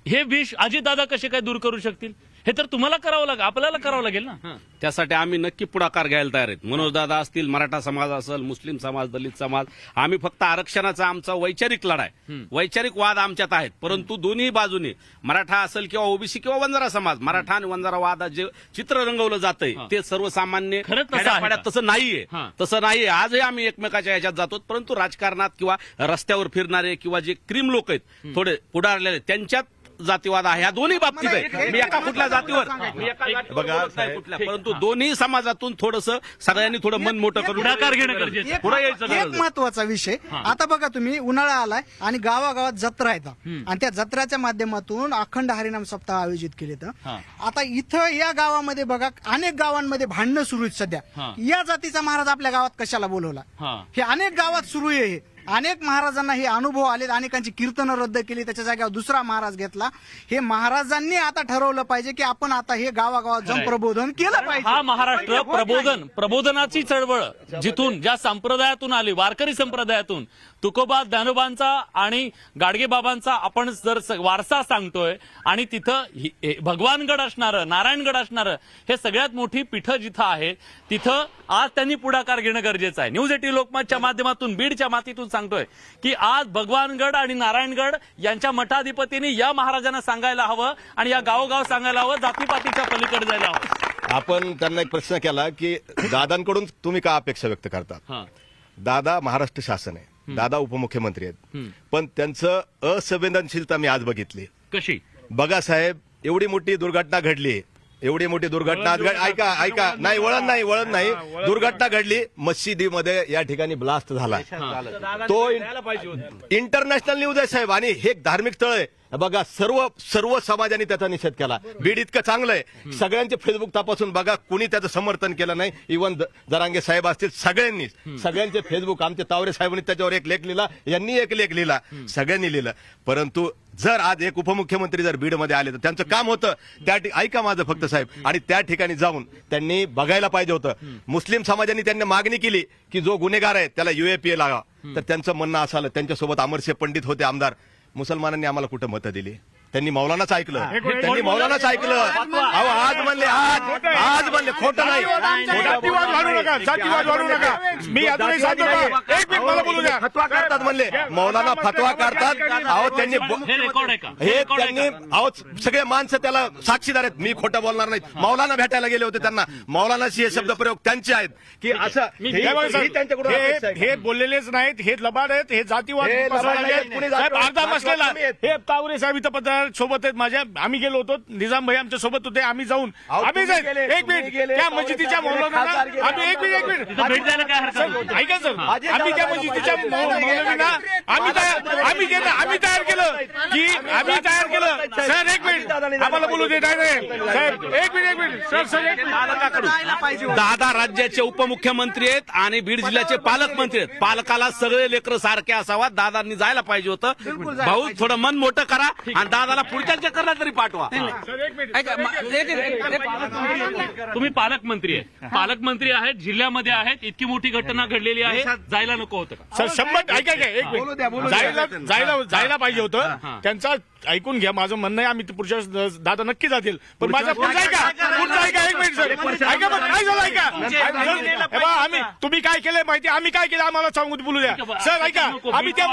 हे विष अजितदादा कसे काय दूर करू शकतील? हे तर तुम्हाला करावं लागेल, आपल्याला करावं लागेल ना. त्यासाठी आम्ही नक्की पुढाकार घ्यायला तयार आहेत. मनोजदादा असतील, मराठा समाज असेल, मुस्लिम समाज, दलित समाज. आम्ही फक्त आरक्षणाचा आमचा वैचारिक लढा आहे, वैचारिक वाद आमच्यात आहेत. परंतु दोन्ही बाजूने मराठा असेल किंवा ओबीसी किंवा वंजारा समाज, मराठा आणि वंजारा वाद जे चित्र रंगवलं जातंय ते सर्वसामान्य खरंच तसं आहे खेड्यापाड्यात तसं नाहीये. तसं नाहीये. आजही आम्ही एकमेकाच्या याच्यात जातो. परंतु राजकारणात किंवा रस्त्यावर फिरणारे किंवा जे क्रीम लोक आहेत थोडे पुढारलेले, त्यांच्यात जातीवाद आहे. ह्या दोन्ही बाबतीत आहे. मी एका कुठल्या जातीवर परंतु दोन्ही समाजातून थोडंसं सगळ्यांनी थोडं मन मोठं करून पुढाकार घेणं गरजेचं आहे. पुढे यायचं एक महत्वाचा विषय. आता बघा तुम्ही, उन्हाळा आलाय आणि गावागावात जत्रा येतात आणि त्या जत्राच्या माध्यमातून अखंड हरिनाम सप्ताह आयोजित केले. तर आता इथं या गावामध्ये बघा, अनेक गावांमध्ये भांडणं सुरू आहेत सध्या. या जातीचा महाराज आपल्या गावात कशाला बोलवला, हे अनेक गावात सुरू आहे. अनेक महाराजांना हे अनुभव आलेत. अनेकांची कीर्तनं रद्द केली, त्याच्या जागेवर दुसरा महाराज घेतला. हे महाराजांनी आता ठरवलं पाहिजे की आपण आता हे गावागावात जाऊन प्रबोधन केलं पाहिजे. हा महाराष्ट्र प्रबोधनाची चळवळ जिथून, ज्या संप्रदायातून आली, वारकरी संप्रदायातून, तुकोबा ज्ञानोबांचा आणि गाडगेबाबांचा आपण जर वारसा सांगतोय आणि तिथं भगवानगड असणारं, नारायणगड असणारं, हे सगळ्यात मोठी पीठं जिथं आहे, तिथं आज त्यांनी पुढाकार घेणं गरजेचं आहे. न्यूज 18 लोकमतच्या माध्यमातून, बीडच्या मातीतून सांगतोय की आज भगवानगड आणि नारायणगड यांच्या मठाधिपतींनी या महाराजांना सांगायला हवं आणि या गावोगाव सांगायला हवं, जातीपातीच्या पलीकडे जायला हवं. आपण त्यांना एक प्रश्न केला की दादांकडून तुम्ही काय अपेक्षा व्यक्त करतात. दादा महाराष्ट्र शासन आहे, दादा उपमुख्यमंत्री आहेत, पण त्यांचं असंवेदनशीलता मी आज बघितली. कशी? बघा साहेब, एवढी मोठी दुर्घटना घडली, एवढी मोठी दुर्घटना ऐका नाही, वळण नाही, दुर्घटना घडली. मशिदीमध्ये या ठिकाणी ब्लास्ट झाला. तो इंटरनॅशनल न्यूज आहे साहेब आणि हे धार्मिक स्थळ आहे. बघा, सर्व समाजाने त्याचा निषेध केला. बीड इतकं चांगलं आहे, सगळ्यांचे फेसबुक तपासून बघा, कुणी त्याचं समर्थन केलं नाही. इव्हन जरांगे साहेब असतील, सगळ्यांचे फेसबुक, आमचे तावरे साहेबांनी त्याच्यावर एक लेख लिहिला, यांनी एक लेख लिहिला, सगळ्यांनी लिहिलं. परंतु जर आज एक उपमुख्यमंत्री जर बीडमध्ये आले तर त्यांचं काम होतं त्या ऐका माझं फक्त साहेब, आणि त्या ठिकाणी जाऊन त्यांनी बघायला पाहिजे होतं. मुस्लिम समाजाने त्यांनी मागणी केली की जो गुन्हेगार आहे त्याला UAPA लागा, तर त्यांचं म्हणणं असं आलं. त्यांच्यासोबत अमरसिंह पंडित होते आमदार. मुसलमानांनी आम्हाला कुठं मतं दिली? त्यांनी मौलानाच ऐकलं. अहो, आज म्हणले खोटं नाही. फतवा काढतात म्हणले, मौलाना फतवा काढतात. अहो, त्यांनी सगळे माणसं त्याला साक्षीदार आहेत. मी खोटं बोलणार नाही. मौलाना भेटायला गेले होते, त्यांना मौलानाशी हे शब्दप्रयोग त्यांचे आहेत की असं त्यांच्याकडून हे बोललेलेच नाहीत, हे लबाड आहेत, हे जातीवाद हे लबाड आहेत. साहेब अर्धा बसलेला हे तावरे साहेब इथं जाणार सोबत आहेत माझ्या. आम्ही गेलो होतो, निजाम भाई आमच्या सोबत होते. आम्ही जाऊन आम्ही तुम्ही गेले, एक तुम्ही मिनिट गेले, त्या काँग्रेसचे मस्जिदीच्या मौलवींना खासदार गेले. आम्ही एक मिनिट तिथं भेट द्यायला काय हरकत नाही. सर, ऐका सर, आम्ही त्या मस्जिदीच्या मौलवींना आम्ही तयार केलं सर. एक मिनिट आम्हाला बोलू दे. साहेब एक मिनिट सर. दादा राज्याचे उपमुख्यमंत्री आहेत आणि बीड जिल्ह्याचे पालकमंत्री आहेत. पालकाला सगळे लेकरं सारखे असावा. दादांनी जायला पाहिजे होतं. भाऊ थोडं मन मोठं करा आणि दादाला पुढच्या चक्करला तरी पाठवा. ऐका, तुम्ही पालकमंत्री आहे, पालकमंत्री आहेत, जिल्ह्यामध्ये आहेत, इतकी मोठी घटना घडलेली आहे, जायला नको होतं का? सर 100 ऐका एक मिनिट जायला पाहिजे होतं. त्यांचा ऐकून घ्या, माझं म्हणणं आहे. आम्ही ते पुढच्या दादा नक्की जातील, पण माझा पुढचा ऐका एक मिनिट सर. ऐका पण काय झालं ऐका. हे बघा, आम्ही तुम्ही काय केलंय माहिती, आम्ही काय केलं आम्हाला सांगू बोलू द्या सर. ऐका आम्ही त्या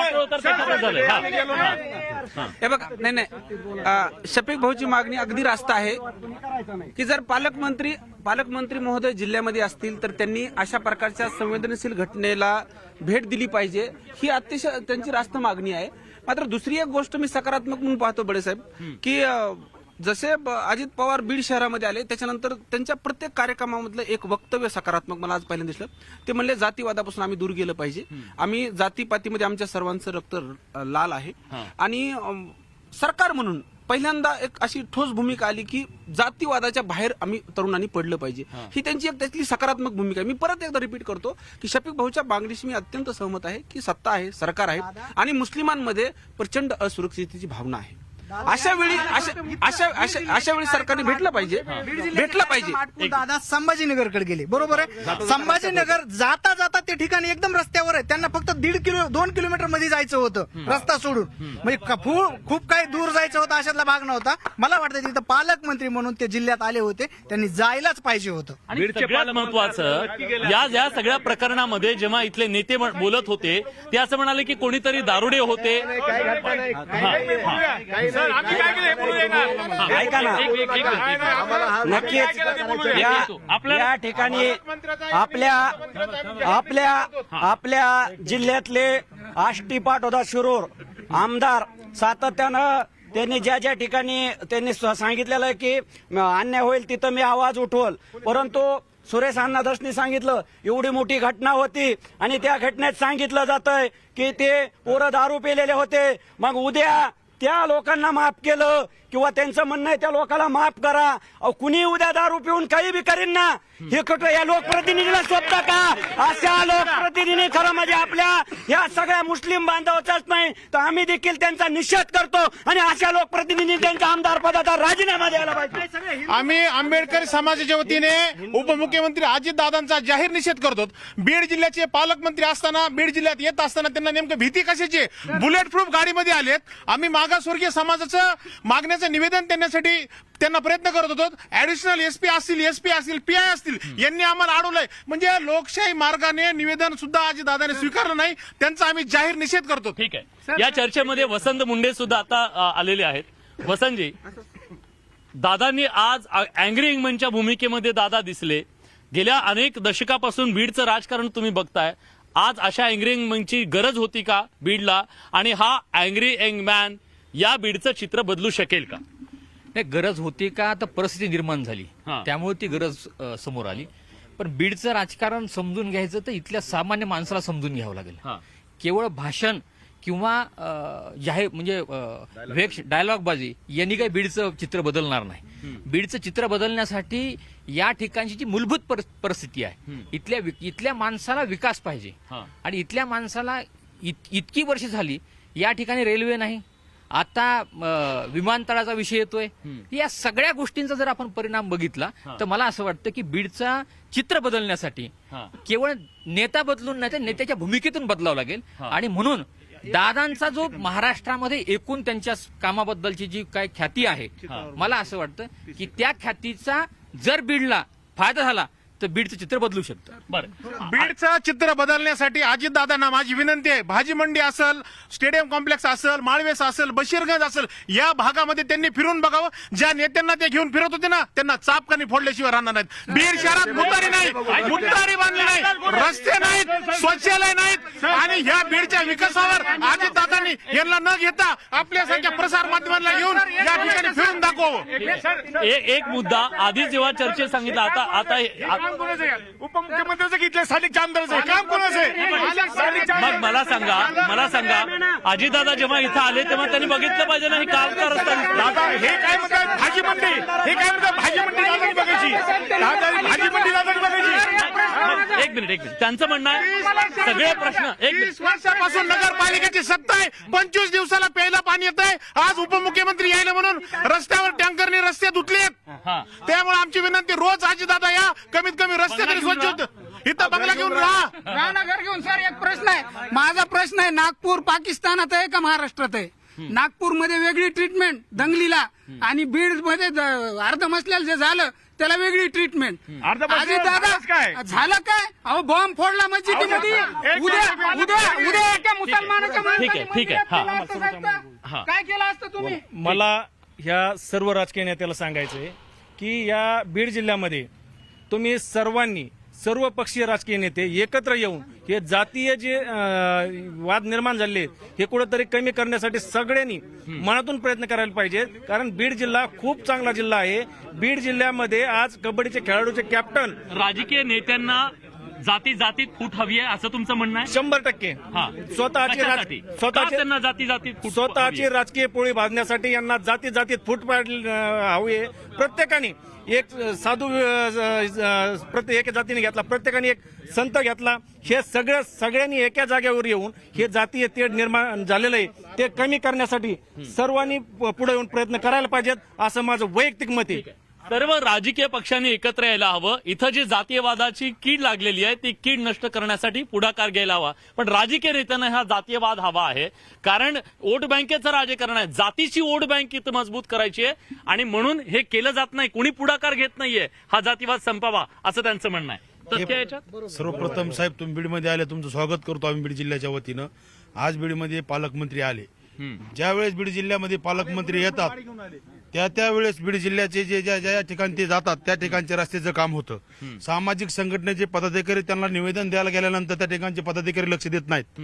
हे बघा, नाही शफीक भाऊची मागणी अगदी रास्त आहे की जर पालकमंत्री महोदय जिल्ह्यामध्ये असतील तर त्यांनी अशा प्रकारच्या संवेदनशील घटनेला भेट दिली पाहिजे. ही अतिशय त्यांची रास्त मागणी आहे. मात्र दुसरी एक गोष्ट मी सकारात्मक म्हणून पाहतो बडेसाहेब, की जसे अजित पवार बीड शहरामध्ये आले त्याच्यानंतर त्यांच्या प्रत्येक कार्यक्रमामधलं एक वक्तव्य सकारात्मक मला आज पहिल्यांदा दिसलं. ते म्हणले जातीवादापासून आम्ही दूर गेलं पाहिजे. आम्ही जातीपातीमध्ये आमच्या सर्वांचं रक्त लाल आहे आणि सरकार म्हणून पहिल्यांदा एक अशी ठोस भूमिका आली की जातीवादाच्या बाहेर आम्ही तरुणांनी पडलं पाहिजे. ही त्यांची एक त्यातली सकारात्मक भूमिका आहे. मी परत एकदा रिपीट करतो की शफीक भाऊच्या मागणीशी मी अत्यंत सहमत आहे की सत्ता आहे, सरकार आहे आणि मुस्लिमांमध्ये प्रचंड असुरक्षिततेची भावना आहे. अशा वेळी सरकारने भेटलं पाहिजे. दादा संभाजीनगरकडे गेले, बरोबर आहे. संभाजीनगर जाता जाता ते ठिकाणी एकदम रस्त्यावर आहे. त्यांना फक्त 2 किलोमीटर मध्ये जायचं होतं रस्ता सोडून. म्हणजे खूप काही दूर जायचं होतं, अशातला भाग नव्हता. मला वाटतं तिथं पालकमंत्री म्हणून ते जिल्ह्यात आले होते, त्यांनी जायलाच पाहिजे होतं. आणि सगळ्यात महत्वाचं या सगळ्या प्रकरणामध्ये जेव्हा इथले नेते बोलत होते ते असं म्हणाले की कोणीतरी दारुडे होते. ऐका ना, नक्कीच या ठिकाणी आपल्या जिल्ह्यातले आष्टी पाटोदा शिरूर आमदार सातत्यानं त्यांनी ज्या ठिकाणी त्यांनी सांगितलेलं आहे की अन्याय होईल तिथं मी आवाज उठवल, परंतु सुरेश अण्णादासनी सांगितलं एवढी मोठी घटना होती आणि त्या घटनेत सांगितलं जातंय की ते पोरं दारू पिलेले होते. मग उद्या त्या लोकांना माफ केलं किंवा त्यांचं म्हणणं आहे त्या लोकांना माफ करा. कुणी उद्या दारू पिऊन काही बी करीन ना, हे कुठं या लोकप्रतिनिधीला शोधतं का? अशा लोकप्रतिनिधी खरं म्हणजे आपल्या या सगळ्या मुस्लिम बांधवाचाच नाही तर आम्ही देखील त्यांचा निषेध करतो आणि अशा लोकप्रतिनिधी त्यांच्या आमदार पदाचा राजीनामा द्यायला पाहिजे. आम्ही आंबेडकर समाजाच्या वतीने उपमुख्यमंत्री अजितदादांचा जाहीर निषेध करतो. बीड जिल्ह्याचे पालकमंत्री असताना, बीड जिल्ह्यात येत असताना त्यांना नेमकं भीती कशाची? बुलेट प्रूफ गाडीमध्ये आलेत. आम्ही मागासवर्गीय समाजाचं मागण्याचं निवेदन देण्यासाठी त्यांना प्रयत्न करत होतो. ऍडिशनल एसपी असतील पीआय असतील, यांनी आम्हाला अडवलंय. म्हणजे लोकशाही मार्गाने निवेदन सुद्धा अजितदादांनी स्वीकारलं नाही, त्यांचा आम्ही जाहीर निषेध करतो. ठीक आहे. या चर्चेमध्ये वसंत मुंडे सुद्धा आता आलेले आहेत. वसंतजी, दादांनी आज अँग्री इंग्मनच्या भूमिकेमध्ये दादा दिसले. गेल्या अनेक दशकापासून बीडचं राजकारण तुम्ही बघताय. आज अशा अँग्री इंग्मनची गरज होती का बीडला? आणि हा अँग्री यंगमॅन या बीडचं चित्र बदलू शकेल का? नाही, गरज होती का तर परिस्थिती निर्माण झाली, त्यामुळे ती गरज समोर आली. पण बीडचं राजकारण समजून घ्यायचं तर इथल्या सामान्य माणसाला समजून घ्यावं लागेल. केवळ भाषण किंवा जाहीर म्हणजे डायलॉगबाजी यांनी काही बीडचं चित्र बदलणार नाही. बीडचं चित्र बदलण्यासाठी या ठिकाणची जी मूलभूत परिस्थिती आहे, इथल्या माणसाला विकास पाहिजे. आणि इथल्या माणसाला इतकी वर्ष झाली या ठिकाणी रेल्वे नाही, आता विमानतळाचा विषय येतोय. या सगळ्या गोष्टींचा जर आपण परिणाम बघितला तर मला असं वाटतं की बीडचा चित्र बदलण्यासाठी केवळ नेता बदलून नाही तर नेत्याच्या भूमिकेतून बदलावं लागेल. आणि म्हणून दादांचा जो महाराष्ट्रामध्ये एकूण त्यांच्या कामाबद्दलची जी काय ख्याती आहे, मला असं वाटतं की त्या ख्यातीचा जर बीडला फायदा झाला तर बीडचं चित्र बदलू शकतं. बरं, बीडचं चित्र बदलण्यासाठी अजितदादांना माझी विनंती आहे, भाजी मंडी असेल, स्टेडियम कॉम्प्लेक्स असेल, माळवेस असेल, बशीरगंज असेल, या भागामध्ये त्यांनी फिरून बघावं. ज्या नेत्यांना ते घेऊन फिरत होते ना, त्यांना चापकानी फोडल्याशिवाय राहणार नाहीत. बीड शहरात मुतारी नाही, मुतारी बांधली नाही, रस्ते नाहीत, शौचालय नाहीत, आणि ह्या बीडच्या विकासावर अजितदादांनी यांना न घेता आपल्यासारख्या प्रसार माध्यमांना घेऊन या ठिकाणी फिरून दाखवावं. एक मुद्दा आधी जेव्हा चर्चेत सांगितला, आता उपमुख्यमंत्र्यांचं घेतलं, स्थानिक आमदाराचं आहे. काम कोणाचं आहे? मग मला सांगा अजितदादा जेव्हा इथं आले तेव्हा त्यांनी बघितलं पाहिजे ना हे काम का रस्ता दादा हे काय म्हणतात भाजी मंडी, हे काय म्हणतात भाजी मंडी दादानी बघायची, भाजी मंडी दादानी बघायची. एक मिनिट त्यांचं म्हणणं आहे सगळे प्रश्न 20 वर्षापासून नगरपालिकेची सत्ता आहे, 25 दिवसाला प्यायला पाणी येत आहे. आज उपमुख्यमंत्री यायला म्हणून रस्त्यावर टँकरने रस्ते धुतलेत. त्यामुळे आमची विनंती, रोज अजितदादा या, कमीत कमी रस्ते तरी स्वच्छ होतं. इथं बंगला घेऊन राहा. घर घेऊन सर एक प्रश्न आहे, माझा प्रश्न आहे, नागपूर पाकिस्तानात आहे का महाराष्ट्रात आहे? नागपूरमध्ये वेगळी ट्रीटमेंट दंगलीला, आणि बीड मध्ये अर्ध मसल्याला जे झालं त्याला वेगळी ट्रीटमेंट. काय झालं काय? अहो बॉम्ब फोडला मस्जिदीमध्ये. उद्या एका मुसलमानाच्या ठीक आहे. काय केलं असतं तुम्ही? मला ह्या सर्व राजकीय नेत्याला सांगायचंय की या बीड जिल्ह्यामध्ये तुम्ही सर्वांनी, सर्व पक्षीय राजकीय नेते एकत्र येऊन हे जातीय जे वाद निर्माण झाले हे कुठेतरी कमी करण्यासाठी सगळ्यांनी मनातून प्रयत्न करायला पाहिजे. कारण बीड जिल्हा खूप चांगला जिल्हा आहे. बीड जिल्ह्यामध्ये आज कबड्डीचे खेळाडूचे कॅप्टन, राजकीय नेत्यांना जातीत फूट हवी आहे असं तुमचं म्हणणं आहे? 100% त्यांना जातीत फूट स्वतःची राजकीय पोळी भाजण्यासाठी यांना जातीत फूट हवी आहे. प्रत्येकाने एक साधू प्रत्येक जातीने घेतला, प्रत्येकाने एक संत घेतला. हे सगळ्यांनी एका जागेवर येऊन हे जातीय तेढ निर्माण झालेलं आहे ते कमी करण्यासाठी सर्वांनी पुढे येऊन प्रयत्न करायला पाहिजेत असं माझं वैयक्तिक मत आहे. सर्व राजकीय पक्षांनी एकत्र यायला हवं. इथं जी जातीयवादाची कीड लागलेली आहे ती कीड नष्ट करण्यासाठी पुढाकार घ्यायला हवा. पण राजकीय नेत्यांना हा जातीयवाद हवा आहे, कारण वोट बँकेचं राजकारण आहे. जातीची वोट बँक इथं मजबूत करायची आहे आणि म्हणून हे केलं जात नाही. कुणी पुढाकार घेत नाहीये हा जातीवाद संपावा असं त्यांचं म्हणणं आहे. तथ्य याच्यात सर्वप्रथम साहेब तुम्ही बीडमध्ये आले, तुमचं स्वागत करतो आम्ही बीड जिल्ह्याच्या वतीनं. आज बीडमध्ये पालकमंत्री आले. ज्यावेळेस बीड जिल्ह्यामध्ये पालकमंत्री येतात त्यावेळेस बीड जिल्ह्याचे ज्या ठिकाणी ते जातात त्या ठिकाणच्या रस्त्याचं काम होतं. सामाजिक संघटनेचे पदाधिकारी त्यांना निवेदन द्यायला गेल्यानंतर त्या ठिकाणचे पदाधिकारी लक्ष देत नाहीत.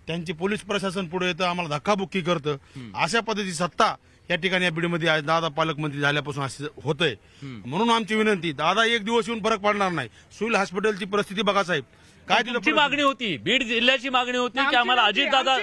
त्यांची पोलीस प्रशासन पुढे येतं, आम्हाला धक्काबुक्की करतं. अशा पद्धतीची सत्ता या ठिकाणी या बीडमध्ये दादा पालकमंत्री झाल्यापासून असं होतंय. म्हणून आमची विनंती, दादा एक दिवस येऊन फरक पडणार नाही. सिव्हिल हॉस्पिटलची परिस्थिती बघा साहेब, काय तुमची मागणी होती, बीड जिल्ह्याची मागणी होती की आम्हाला अजितदादा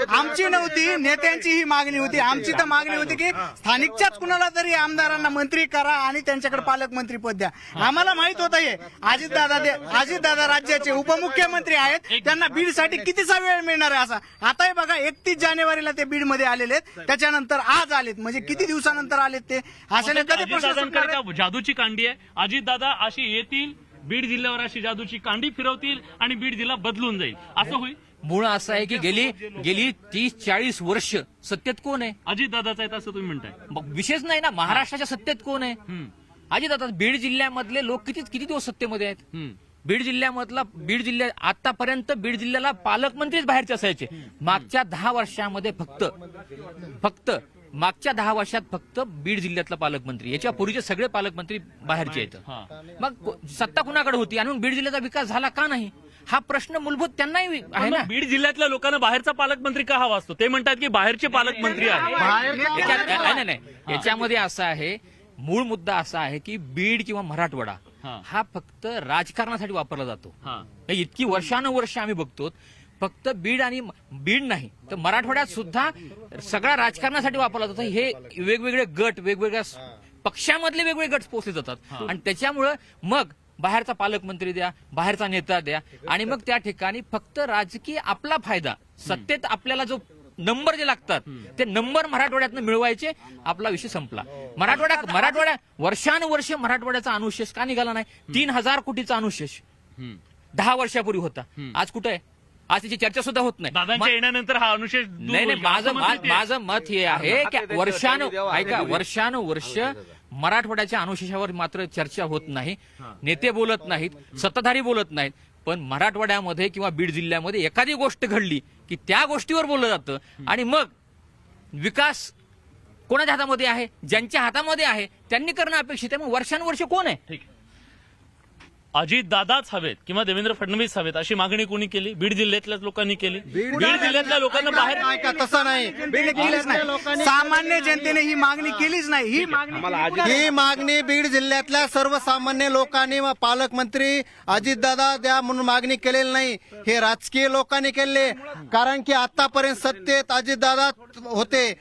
आमची नव्हती, नेत्यांची ही मागणी होती. आमची तर मागणी होती की स्थानिकच्याच कुणाला तरी आमदारांना मंत्री करा आणि त्यांच्याकडे पालकमंत्री पद द्या. आम्हाला माहित होतं हे अजितदादा राज्याचे उपमुख्यमंत्री आहेत, त्यांना बीडसाठी कितीचा वेळ मिळणार आहे असा. आताही बघा 31 जानेवारीला ते बीडमध्ये आलेले आहेत, त्याच्यानंतर आज आलेत, म्हणजे किती दिवसानंतर आलेत ते. अशाने कधी अजितदादांकडे जादूची कांडी आहे. अजितदादा अशी येतील, बीड जिल्ह्यावर अशी जादूची कांडी फिरवतील आणि बीड जिल्हा बदलून जाईल असं होईल. मूळ असं आहे की गेली 30-40 वर्ष सत्तेत कोण आहे? अजितदादाचा आहे असं तुम्ही म्हणताय. मग विशेष नाही ना, महाराष्ट्राच्या सत्तेत कोण आहे? अजितदादा. बीड जिल्ह्यामधले लोक किती दिवस सत्तेमध्ये आहेत? बीड जिल्ह्या आतापर्यंत बीड जिल्ह्याला पालकमंत्रीच बाहेरचे असायचे. मागच्या 10 वर्षामध्ये मागच्या 10 वर्षात फक्त बीड जिल्ह्यातला पालकमंत्री, याच्या पूर्वीचे सगळे पालकमंत्री बाहेरचे आहेत. मग सत्ता कुणाकडे होती आणि मग बीड जिल्ह्याचा विकास झाला का नाही हा प्रश्न मूलभूत त्यांनाही आहे ना. बीड जिल्ह्यातल्या लोकांना बाहेरचा पालकमंत्री का हवा असतो? ते म्हणतात की बाहेरचे पालकमंत्री आहे. नाही, याच्यामध्ये असं आहे, मूळ मुद्दा असा आहे की बीड किंवा मराठवाडा हा फक्त राजकारणासाठी वापरला जातो. इतकी वर्षानुवर्ष आम्ही बघतो. फक्त बीड नाही तर मराठवाड्यात सुद्धा सगळा राजकारणासाठी वापरला जातो. हे वेगवेगळे गट, वेगवेगळ्या पक्षामधले वेगवेगळे गट पोचले जातात आणि त्याच्यामुळं मग बाहेरचा पालकमंत्री द्या, बाहेरचा नेता द्या आणि मग त्या ठिकाणी फक्त राजकीय आपला फायदा, सत्तेत आपल्याला जो नंबर जे लागतात ते नंबर मराठवाड्यातनं मिळवायचे, आपला विषय संपला. मराठवाड्या वर्षानुवर्ष मराठवाड्याचा अनुशेष का निघाला नाही? 3000 कोटीचा अनुशेष 10 वर्षापूर्वी होता. आज कुठे आहे? आज त्याची चर्चा सुद्धा होत नाही. दादांच्या येण्यानंतर हा अनुशेष नाही, माझं मत हे आहे की वर्षानुवर्ष मराठवाड्याच्या अनुशेषावर मात्र चर्चा होत नाही, नेते बोलत नाहीत, सत्ताधारी बोलत नाहीत. पण मराठवाड्यामध्ये किंवा बीड जिल्ह्यामध्ये एखादी गोष्ट घडली की त्या गोष्टीवर बोललं जातं आणि मग विकास कोणाच्या हातामध्ये आहे? ज्यांच्या हातामध्ये आहे त्यांनी करणं अपेक्षित आहे. मग वर्षानुवर्ष कोण आहे? ठीक. अजित दादाच हवेत किंवा देवेंद्र फडणवीस हवेत अशी मागणी कोणी केली? बीड जिल्ह्यातल्याच लोकांनी केली. बीड जिल्ह्यातल्या लोकांना बाहेर तसं नाही, केलीच नाही. सामान्य जनतेने ही मागणी केलीच नाही. ही मागणी बीड जिल्ह्यातल्या सर्वसामान्य लोकांनी व पालकमंत्री अजितदादा द्या म्हणून मागणी केलेली नाही. हे राजकीय लोकांनी केले. कारण की आतापर्यंत सत्तेत अजितदादा होते.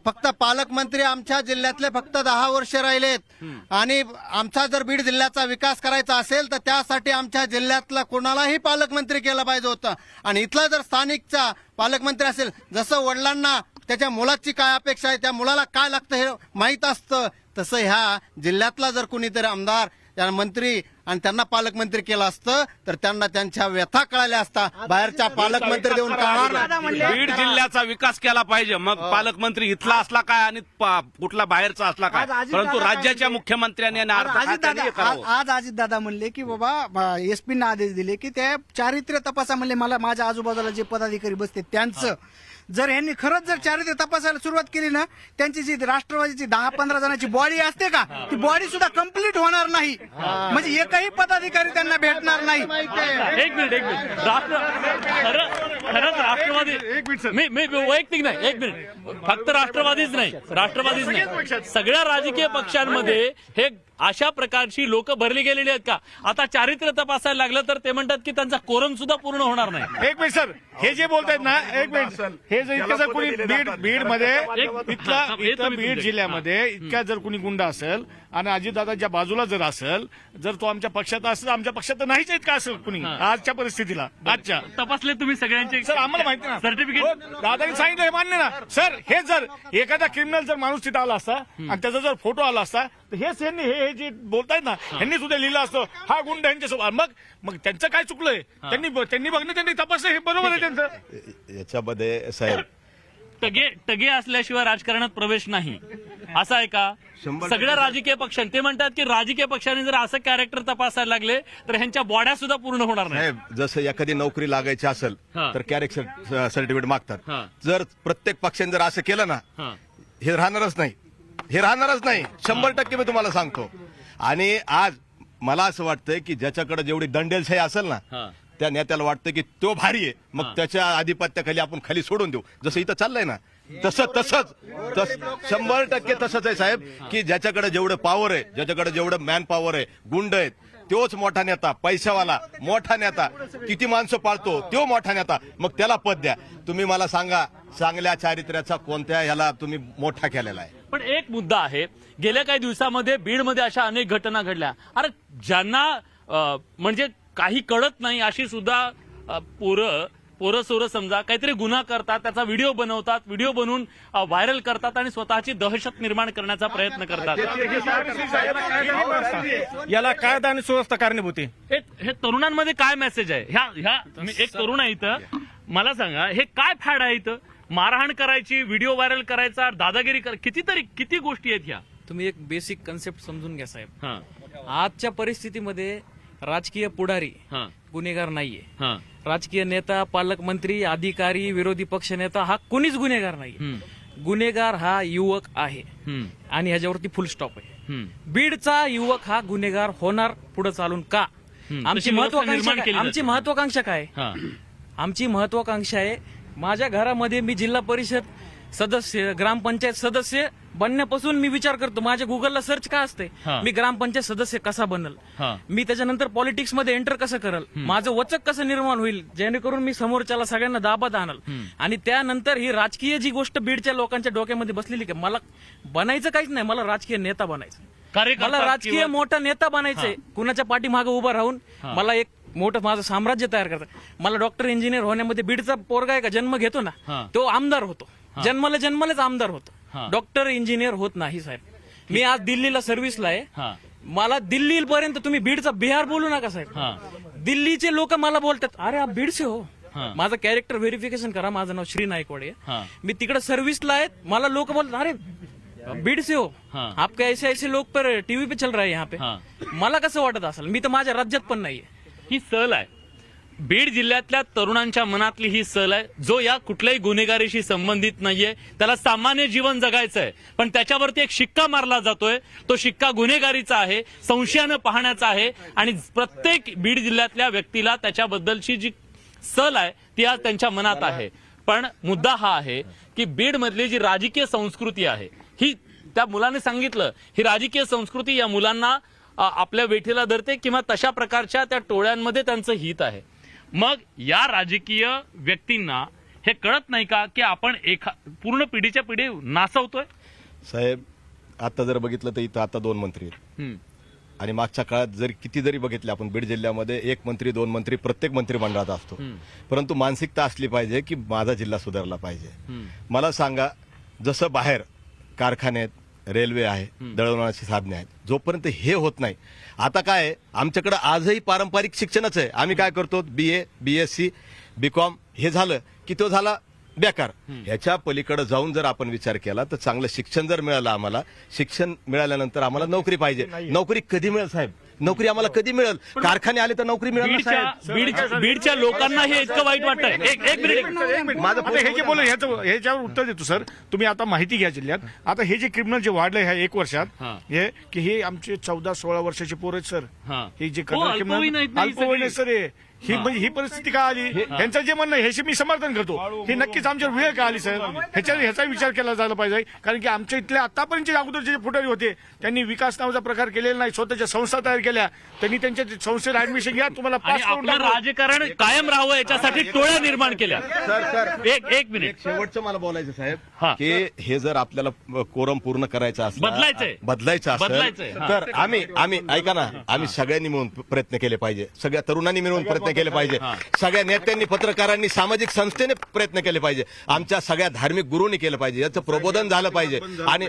फक्त पालकमंत्री आमच्या जिल्ह्यातले फक्त 10 वर्ष राहिलेत आणि आमचा जर बीड जिल्ह्याचा विकास करायचा असेल तर त्यासाठी आमच्या जिल्ह्यातला कोणालाही पालकमंत्री केलं पाहिजे होतं. आणि इथला जर स्थानिकचा पालकमंत्री असेल, जसं वडिलांना त्याच्या मुलाची काय अपेक्षा आहे, त्या मुलाला काय लागतं हे माहीत असतं, तसं ह्या जिल्ह्यातला जर कुणीतरी आमदार या मंत्री आणि त्यांना पालकमंत्री केलं असतं तर त्यांना त्यांच्या व्यथा कळाल्या असता. बाहेरच्या पालकमंत्री देऊन कळणार. बीड जिल्ह्याचा विकास केला पाहिजे. मग पालकमंत्री इथला असला काय आणि कुठला बाहेरचा असला काय, परंतु राज्याच्या मुख्यमंत्र्यांनी आज अजितदादा म्हणले की बाबा एसपींना आदेश दिले की त्या चारित्र्य तपासा म्हणले. मला माझ्या आजूबाजूला जे पदाधिकारी बसते त्यांचं जर यांनी खरंच जर चारित्र्य तपासायला सुरुवात केली ना, त्यांची जी राष्ट्रवादीची 10-15 जणांची बॉडी असते का, ती बॉडी सुद्धा कंप्लीट होणार नाही. म्हणजे एकही पदाधिकारी त्यांना भेटणार नाही. एक मिनिट खरंच राष्ट्रवादी मी वैयक्तिक नाही, एक मिनिट, फक्त राष्ट्रवादीच नाही, सगळ्या राजकीय पक्षांमध्ये हे अशा प्रकारची लोक भरली गेलेली आहेत का? आता चारित्र्य तपासायला लागलं तर ते म्हणतात की त्यांचा कोरम सुद्धा पूर्ण होणार नाही. एक मिनिट सर, हे जे बोलतायत ना, एक मिनिट, हे जर इतकं जर कोणी बीड मध्ये इथं बीड जिल्ह्यामध्ये इतक्या जर कोणी गुंड असेल आणि अजितदादाच्या बाजूला जर असेल, जर तो आमच्या पक्षात असेल, आमच्या पक्षात तर नाहीच आहेत का असं कुणी आजच्या परिस्थितीला? आजच्या तपासले तुम्ही सगळ्यांचे? सर आम्हाला माहिती ना, सर्टिफिकेट दादानी सांगितलं हे मान्य ना सर. हे जर एखादा क्रिमिनल जर माणूस तिथं आला असता आणि त्याचा जर फोटो आला असता तर हेच यांनी हे जे बोलतायत ना, यांनी सुद्धा लिहिलं असतं हा गुंड यांच्यासोबत. मग त्यांचं काय चुकलंय? त्यांनी बघणं, त्यांनी तपासलं, हे बरोबर आहे त्यांचं. याच्यामध्ये साहेब टगे असल्याशिवाय राजकारणात प्रवेश नाही असं आहे का? सगळ्या राजकीय पक्षांनी ते म्हणतात की राजकीय पक्षांनी जर असं कॅरेक्टर तपासायला लागले तर ह्यांच्या बॉड्या सुद्धा पूर्ण होणार नाही. जसं एखादी नोकरी लागायची असेल तर कॅरेक्टर सर्टिफिकेट मागतात. जर प्रत्येक पक्षाने जर असं केलं ना, हे राहणारच नाही, 100% मी तुम्हाला सांगतो. आणि आज मला असं वाटतंय की ज्याच्याकडे जेवढी दंडेलशाही असेल ना, त्या नेत्याला वाटतं की तो भारी आहे, मग त्याच्या आधिपत्याखाली आपण खाली सोडून देऊ. जसं इथं चाललंय ना, तसंच 100% तसंच आहे साहेब, की ज्याच्याकडे जेवढं पॉवर आहे, ज्याच्याकडे जेवढं मॅन पॉवर आहे, गुंड आहेत, तोच मोठा नेता, पैशावाला मोठा नेता, किती माणसं पाळतो तो मोठा नेता, मग त्याला पद द्या. तुम्ही मला सांगा, चांगल्या चारित्र्याचा कोणत्या ह्याला तुम्ही मोठा केलेला आहे? पण एक मुद्दा आहे, गेल्या काही दिवसामध्ये बीडमध्ये अशा अनेक घटना घडल्या. अरे ज्यांना म्हणजे काही कळत नाही अशी सुद्धा पोरं सोरं समजा काहीतरी गुन्हा करतात, त्याचा व्हिडिओ बनवतात, व्हिडिओ बनवून व्हायरल करतात आणि स्वतःची दहशत निर्माण करण्याचा प्रयत्न करतात. याला कायदा आणि सुव्यवस्था कारणीभूत आहे. हे तरुणांमध्ये काय मेसेज आहे? ह्या एक तरुण आहे इथं, मला सांगा हे काय फॅड आहे इथं? मारहाण करायची, व्हिडिओ व्हायरल करायचा, दादागिरी किती गोष्टी आहेत ह्या? तुम्ही एक बेसिक कन्सेप्ट समजून घ्या साहेब. आजच्या परिस्थितीमध्ये राजकीय पुढारी गुन्हेगार नाहीये. राजकीय नेता, पालकमंत्री, अधिकारी, विरोधी पक्षनेता हा कोणीच गुन्हेगार नाही. गुन्हेगार हा युवक आहे आणि ह्याच्यावरती फुल स्टॉप आहे. बीडचा युवक हा गुन्हेगार होणार पुढे चालून का? आमची महत्वाकांक्षा काय? आमची महत्वाकांक्षा आहे, माझ्या घरामध्ये मी जिल्हा परिषद सदस्य, ग्रामपंचायत सदस्य बनण्यापासून मी विचार करतो, माझ्या गुगलला सर्च का असते, मी ग्रामपंचायत सदस्य कसा बनल, मी त्याच्यानंतर पॉलिटिक्स मध्ये एंटर कसं करल, माझं वचक कसं निर्माण होईल जेणेकरून मी समोरच्याला सगळ्यांना दाबात आणल. आणि त्यानंतर ही राजकीय जी गोष्ट बीडच्या लोकांच्या डोक्यामध्ये बसलेली की मला बनायचं काहीच नाही, मला राजकीय नेता बनायचं, मला राजकीय मोठा नेता बनायचंय, कुणाच्या पाठीमागे उभं राहून मला एक मोठं माझं साम्राज्य तयार करतात. मला डॉक्टर इंजिनियर होण्यामध्ये बीडचा पोरगा आहे का जन्म घेतो ना, तो आमदार होतो, जन्मलेच आमदार होतो, डॉक्टर इंजिनियर होत नाही साहेब. मी आज दिल्लीला सर्व्हिसला आहे, मला दिल्लीपर्यंत तुम्ही बीडचा बिहार बोलू नका साहेब. दिल्लीचे लोक मला बोलतात अरे आप बीडचे हो. माझं कॅरेक्टर व्हेरिफिकेशन करा, माझं नाव श्री नायकवाडे, मी तिकडे सर्व्हिसला आहे, मला लोक बोलतात अरे बीड से हो हाँ. आपके ऐसे ऐसे लोक पर टीव्ही पे चल रहा है यहाँ पे हाँ. मला कसं वाटत असेल मी तर माझ्या राज्यात पण नाहीये ही सल आहे बीड जिल्ह्यातल्या तरुणांच्या मनातली ही सल आहे जो या कुठल्याही गुन्हेगारीशी संबंधित नाहीये त्याला सामान्य जीवन जगायचं आहे पण त्याच्यावरती एक शिक्का मारला जातोय तो शिक्का गुन्हेगारीचा आहे संशयानं पाहण्याचा आहे आणि प्रत्येक बीड जिल्ह्यातल्या व्यक्तीला त्याच्याबद्दलची जी सल आहे ती आज त्यांच्या मनात आहे पण मुद्दा हा आहे की बीड मधली जी राजकीय संस्कृती आहे ही त्या मुलाने सांगितलं ही राजकीय संस्कृती या मुलांना आपल्या वेठीला धरते किंवा तशा प्रकारच्या त्या टोळ्यांमध्ये त्यांचं हित आहे मग या राजकीय व्यक्तींना हे कळत नाही का की आपण पूर्ण पिढीच्या पिढी नासवतोय साहेब आता जर बघितलं तर इथं आता 2 मंत्री आहेत आणि मागच्या काळात जरी किती जरी बघितले आपण बीड जिल्ह्यामध्ये 1 मंत्री 2 मंत्री प्रत्येक मंत्रिमंडळात असतो परंतु मानसिकता असली पाहिजे की माझा जिल्हा सुधारला पाहिजे मला सांगा जसं बाहेर कारखाने आहेत रेल्वे आहे दळणवळणाची साधने आहेत जोपर्यंत हे होत नाही आता काय आमच्याकडे आजही पारंपरिक शिक्षणच आहे आम्ही काय करतो BA BSc BCom हे झालं की तो झाला बेकार ह्याच्या पलीकडे जाऊन जर आपण विचार केला तर चांगलं शिक्षण जर मिळालं आम्हाला शिक्षण मिळाल्यानंतर आम्हाला नोकरी पाहिजे नोकरी कधी मिळेल साहेब नोकरी आम्हाला कधी मिळेल कारखाने आले तर नोकरी मिळेल बीडच्या लोकांना हे इतकं वाईट वाटतंय एक मिनिट माझं हे जे बोल ह्याच्यावर उत्तर देतो सर तुम्ही आता माहिती घ्या जिल्ह्यात आता हे जे क्रिमिनल जे वाढलंय ह्या 1 वर्षात हे की हे आमचे 14-16 वर्षाचे पोर आहेत सर हे जे अल्पवयीन अल्पवयीन सर ही म्हणजे ही परिस्थिती का आली यांचं जे म्हणणं ह्याचे मी समर्थन करतो हे नक्कीच आमच्यावर वेळ का आली सर ह्याचा विचार केला झाला पाहिजे कारण की आमच्या इथल्या आतापर्यंतचे अगोदर जे पुढारी होते त्यांनी विकास नावाचा प्रकार केलेला नाही स्वतःच्या संस्था तयार केल्या त्यांनी त्यांच्या संस्थेत ऍडमिशन घ्या तुम्हाला पास करून आपलं राजकारण कायम राहावं याच्यासाठी टोळ्या निर्माण केल्या सर एक मिनिट शेवटचं मला बोलायचं साहेब की हे जर आपल्याला कोरम पूर्ण करायचं असलं बदलायचं बदलायचंय. असेल तर आम्ही ऐका ना आम्ही सगळ्यांनी मिळून प्रयत्न केले पाहिजे सगळ्या तरुणांनी मिळून प्रयत्न केले पाहिजे सगळ्या नेत्यांनी पत्रकारांनी सामाजिक संस्थेने प्रयत्न केले पाहिजे आमच्या सगळ्या धार्मिक गुरूंनी केलं पाहिजे याचं प्रबोधन झालं पाहिजे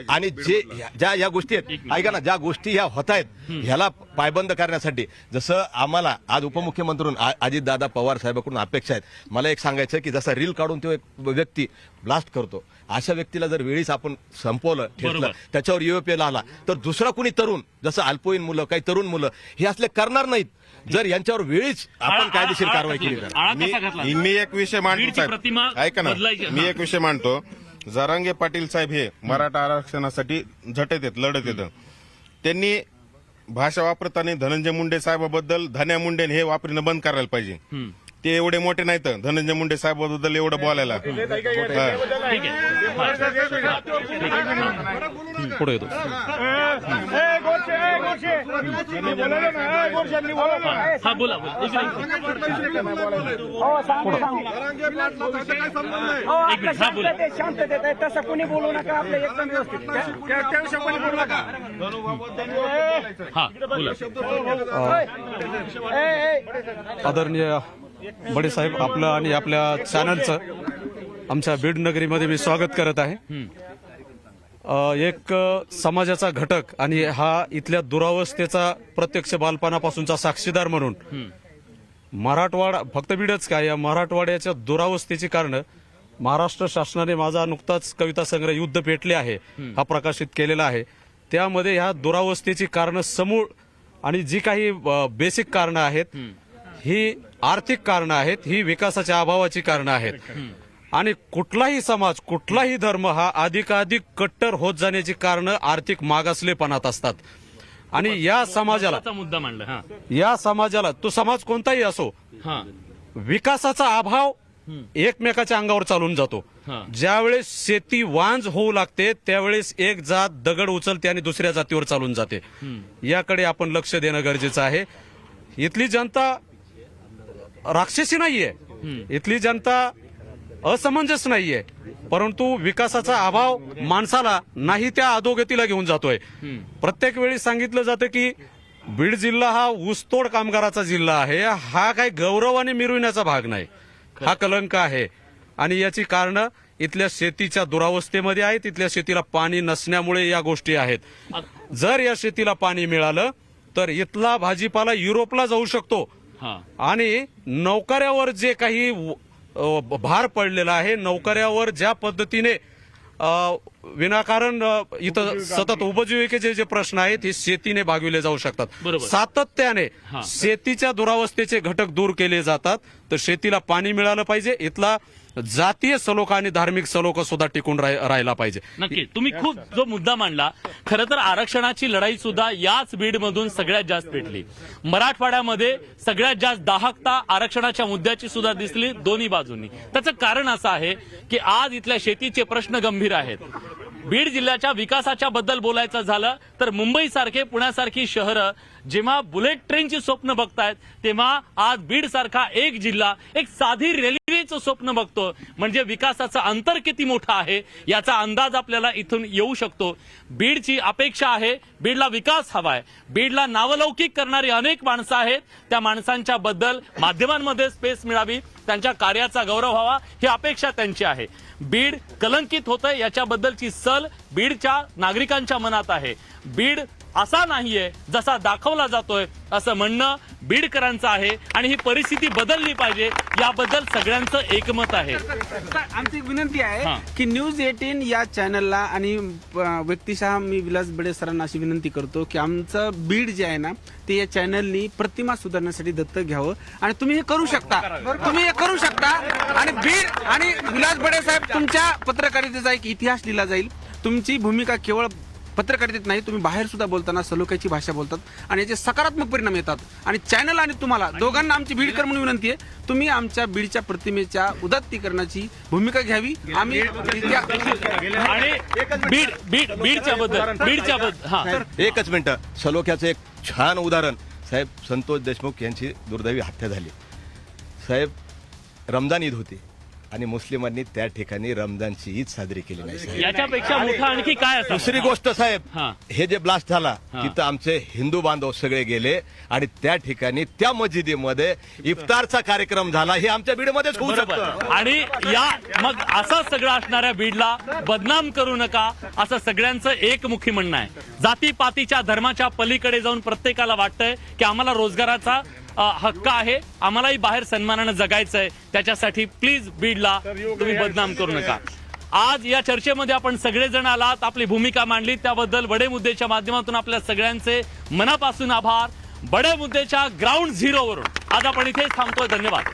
आणि जे ज्या या गोष्टी आहेत ऐका ना ज्या गोष्टी ह्या होत आहेत ह्याला पायबंद करण्यासाठी जसं आम्हाला आज उपमुख्यमंत्र्यांकडून अजितदादा पवार साहेबांकडून अपेक्षा आहेत मला एक सांगायचं की जसा रील काढून तो एक व्यक्ती ब्लास्ट करतो अशा व्यक्तीला जर वेळीच आपण संपवलं ठेवलं त्याच्यावर UAPL आला तर दुसरा कुणी तरुण जसं अल्पवयीन मुलं काही तरुण मुलं हे असले करणार नाहीत जर यांच्यावर वेळीच आपण कायदेशीर कारवाई केली तर मी एक विषय मांडतो साहेब ऐका ना मी एक विषय मांडतो जरांगे पाटील साहेब हे मराठा आरक्षणासाठी झटत आहेत लढत येतं त्यांनी भाषा वापरताना धनंजय मुंडे साहेबाबद्दल धन्या मुंडे हे वापरणं बंद करायला पाहिजे ते एवढे मोठे नाहीत धनंजय मुंडे साहेबाबद्दल एवढं बोलायला पुढे येतो हा बोला तसं कोणी बोलू नका आपलं एकदम आदरणीय बडे साहेब आपलं आणि आपल्या चॅनलचं आमच्या बीड नगरीमध्ये मी स्वागत करत आहे एक समाजाचा घटक आणि हा इथल्या दुरावस्थेचा प्रत्यक्ष बालपणापासूनचा साक्षीदार म्हणून मराठवाडा फक्त बीडच काय या मराठवाड्याच्या दुरावस्थेची कारण महाराष्ट्र शासनाने माझा नुकताच कविता संग्रह युद्ध पेटले आहे हा प्रकाशित केलेला आहे त्यामध्ये ह्या दुरावस्थेची कारण समूळ आणि जी काही बेसिक कारणं आहेत ही आर्थिक कारणं आहेत ही विकासाच्या अभावाची कारणं आहेत आणि कुठलाही समाज कुठलाही धर्म हा अधिकाधिक कट्टर होत जाण्याची कारणं आर्थिक मागासलेपणात असतात आणि या समाजाला मुद्दा मांडला या समाजाला तो समाज कोणताही असो विकासाचा अभाव एकमेकाच्या अंगावर चालून जातो ज्यावेळेस शेती वांज होऊ लागते त्यावेळेस एक जात दगड उचलते आणि दुसऱ्या जातीवर चालून जाते याकडे आपण लक्ष देणं गरजेचं आहे इथली जनता राक्षसी नाहीये इथली जनता असमंजस नाहीये परंतु विकासाचा अभाव माणसाला नाही त्या अधोगतीला घेऊन जातोय प्रत्येक वेळी सांगितलं जातं की बीड जिल्हा हा ऊसतोड कामगाराचा जिल्हा आहे हा काही गौरवाने मिरविण्याचा भाग नाही हा कलंक आहे आणि याची कारणं इथल्या शेतीच्या दुरावस्थेमध्ये आहेत इथल्या शेतीला पाणी नसण्यामुळे या गोष्टी आहेत जर या शेतीला पाणी मिळालं तर इथला भाजीपाला युरोपला जाऊ शकतो आणि नोकऱ्यावर जे काही भार पडलेला आहे नोकऱ्यावर ज्या पद्धतीने विनाकारण इथं सतत उपजीविकेचे जे प्रश्न आहेत हे शेतीने भागविले जाऊ शकतात. बरोबर. सातत्याने शेतीच्या दुरावस्थेचे घटक दूर केले जातात. तर शेतीला पाणी मिळालं पाहिजे, इथला जातीय सलोखा आणि धार्मिक सलोखा सुद्धा टिकून राहिला पाहिजे. नक्की तुम्ही खूप जो मुद्दा मांडला, खरं तर आरक्षणाची लढाई सुद्धा याच बीडमधून सगळ्यात जास्त पेटली. मराठवाड्यामध्ये सगळ्यात जास्त दाहकता आरक्षणाच्या मुद्द्याची सुद्धा दिसली दोन्ही बाजूंनी. त्याचं कारण असं आहे की आज इथल्या शेतीचे प्रश्न गंभीर आहेत. बीड जिल्ह्याच्या विकासाच्या बद्दल बोलायचं झालं तर मुंबईसारखे पुण्यासारखी शहरं जेव्हा बुलेट ट्रेनची स्वप्न बघतायत, तेव्हा आज बीड सारखा एक जिल्हा एक साधी रेल्वेचं स्वप्न बघतो. म्हणजे विकासाचं अंतर किती मोठं आहे याचा अंदाज आपल्याला इथून येऊ शकतो. बीडची अपेक्षा आहे, बीडला विकास हवाय. बीडला नावलौकिक करणारी अनेक माणसं आहेत. त्या माणसांच्या बद्दल माध्यमांमध्ये स्पेस मिळावी, त्यांच्या कार्याचा गौरव व्हावा ही अपेक्षा त्यांची आहे. बीड कलंकित होतंय याच्याबद्दलची सल बीडच्या नागरिकांच्या मनात आहे. बीड असा नाहीये जसा दाखवला जातोय असं म्हणणं बीडकरांचं आहे आणि ही परिस्थिती बदलली पाहिजे याबद्दल सगळ्यांचं एकमत आहे. आमची एक विनंती आहे की न्यूज 18 या चॅनलला आणि व्यक्तिशः मी विलास बडे सरांना अशी विनंती करतो की आमचं बीड जे आहे ना ते या चॅनलनी प्रतिमा सुधारण्यासाठी दत्तक घ्यावं आणि तुम्ही हे करू शकता. आणि बीड आणि विलास बडे साहेब तुमच्या पत्रकारितेचा एक इतिहास लिहिला जाईल. तुमची भूमिका केवळ पत्रकारितेत नाही, तुम्ही बाहेर सुद्धा बोलताना सलोख्याची भाषा बोलतात आणि याचे सकारात्मक परिणाम येतात. आणि चॅनल आणि तुम्हाला दोघांना आमची बीडकर म्हणून विनंती आहे, तुम्ही आमच्या बीडच्या प्रतिमेच्या उदात्तीकरणाची भूमिका घ्यावी. आम्ही आणि बीडच्या बद्दल एकच मिनिटं, सलोख्याचं एक छान उदाहरण साहेब. संतोष देशमुख यांची दुर्दैवी हत्या झाली. साहेब, रमजान ईद होती आणि मुस्लिमांनी त्या ठिकाणी रमजानची ईद साजरी केली नाही साहेब. याच्यापेक्षा मोठा आणखी काय असं? दुसरी गोष्ट साहेब, हे जे ब्लास्ट झाला तिथं आमचे हिंदू बांधव सगळे गेले आणि त्या ठिकाणी त्या मस्जिदीमध्ये इफ्तारचा कार्यक्रम झाला. हे आमच्या बीडमध्येच होऊ शकतं. आणि या मग असं सगळं असणाऱ्या बीडला बदनाम करू नका असं सगळ्यांचं एकमुखी म्हणणं आहे. जातीपातीच्या धर्माच्या पलीकडे जाऊन प्रत्येकाला वाटतंय की आम्हाला रोजगाराचा हक्क आहे, आम्हालाही बाहेर सन्मानानं जगायचंय. त्याच्यासाठी प्लीज बीडला तुम्ही बदनाम करू नका. आज या चर्चेमध्ये आपण सगळेजण आलात, आपली भूमिका मांडली, त्याबद्दल बडे मुद्देच्या माध्यमातून आपल्या सगळ्यांचे मनापासून आभार. बडे मुद्देच्या ग्राउंड झिरोवरून आज आपण इथेच थांबतोय. धन्यवाद.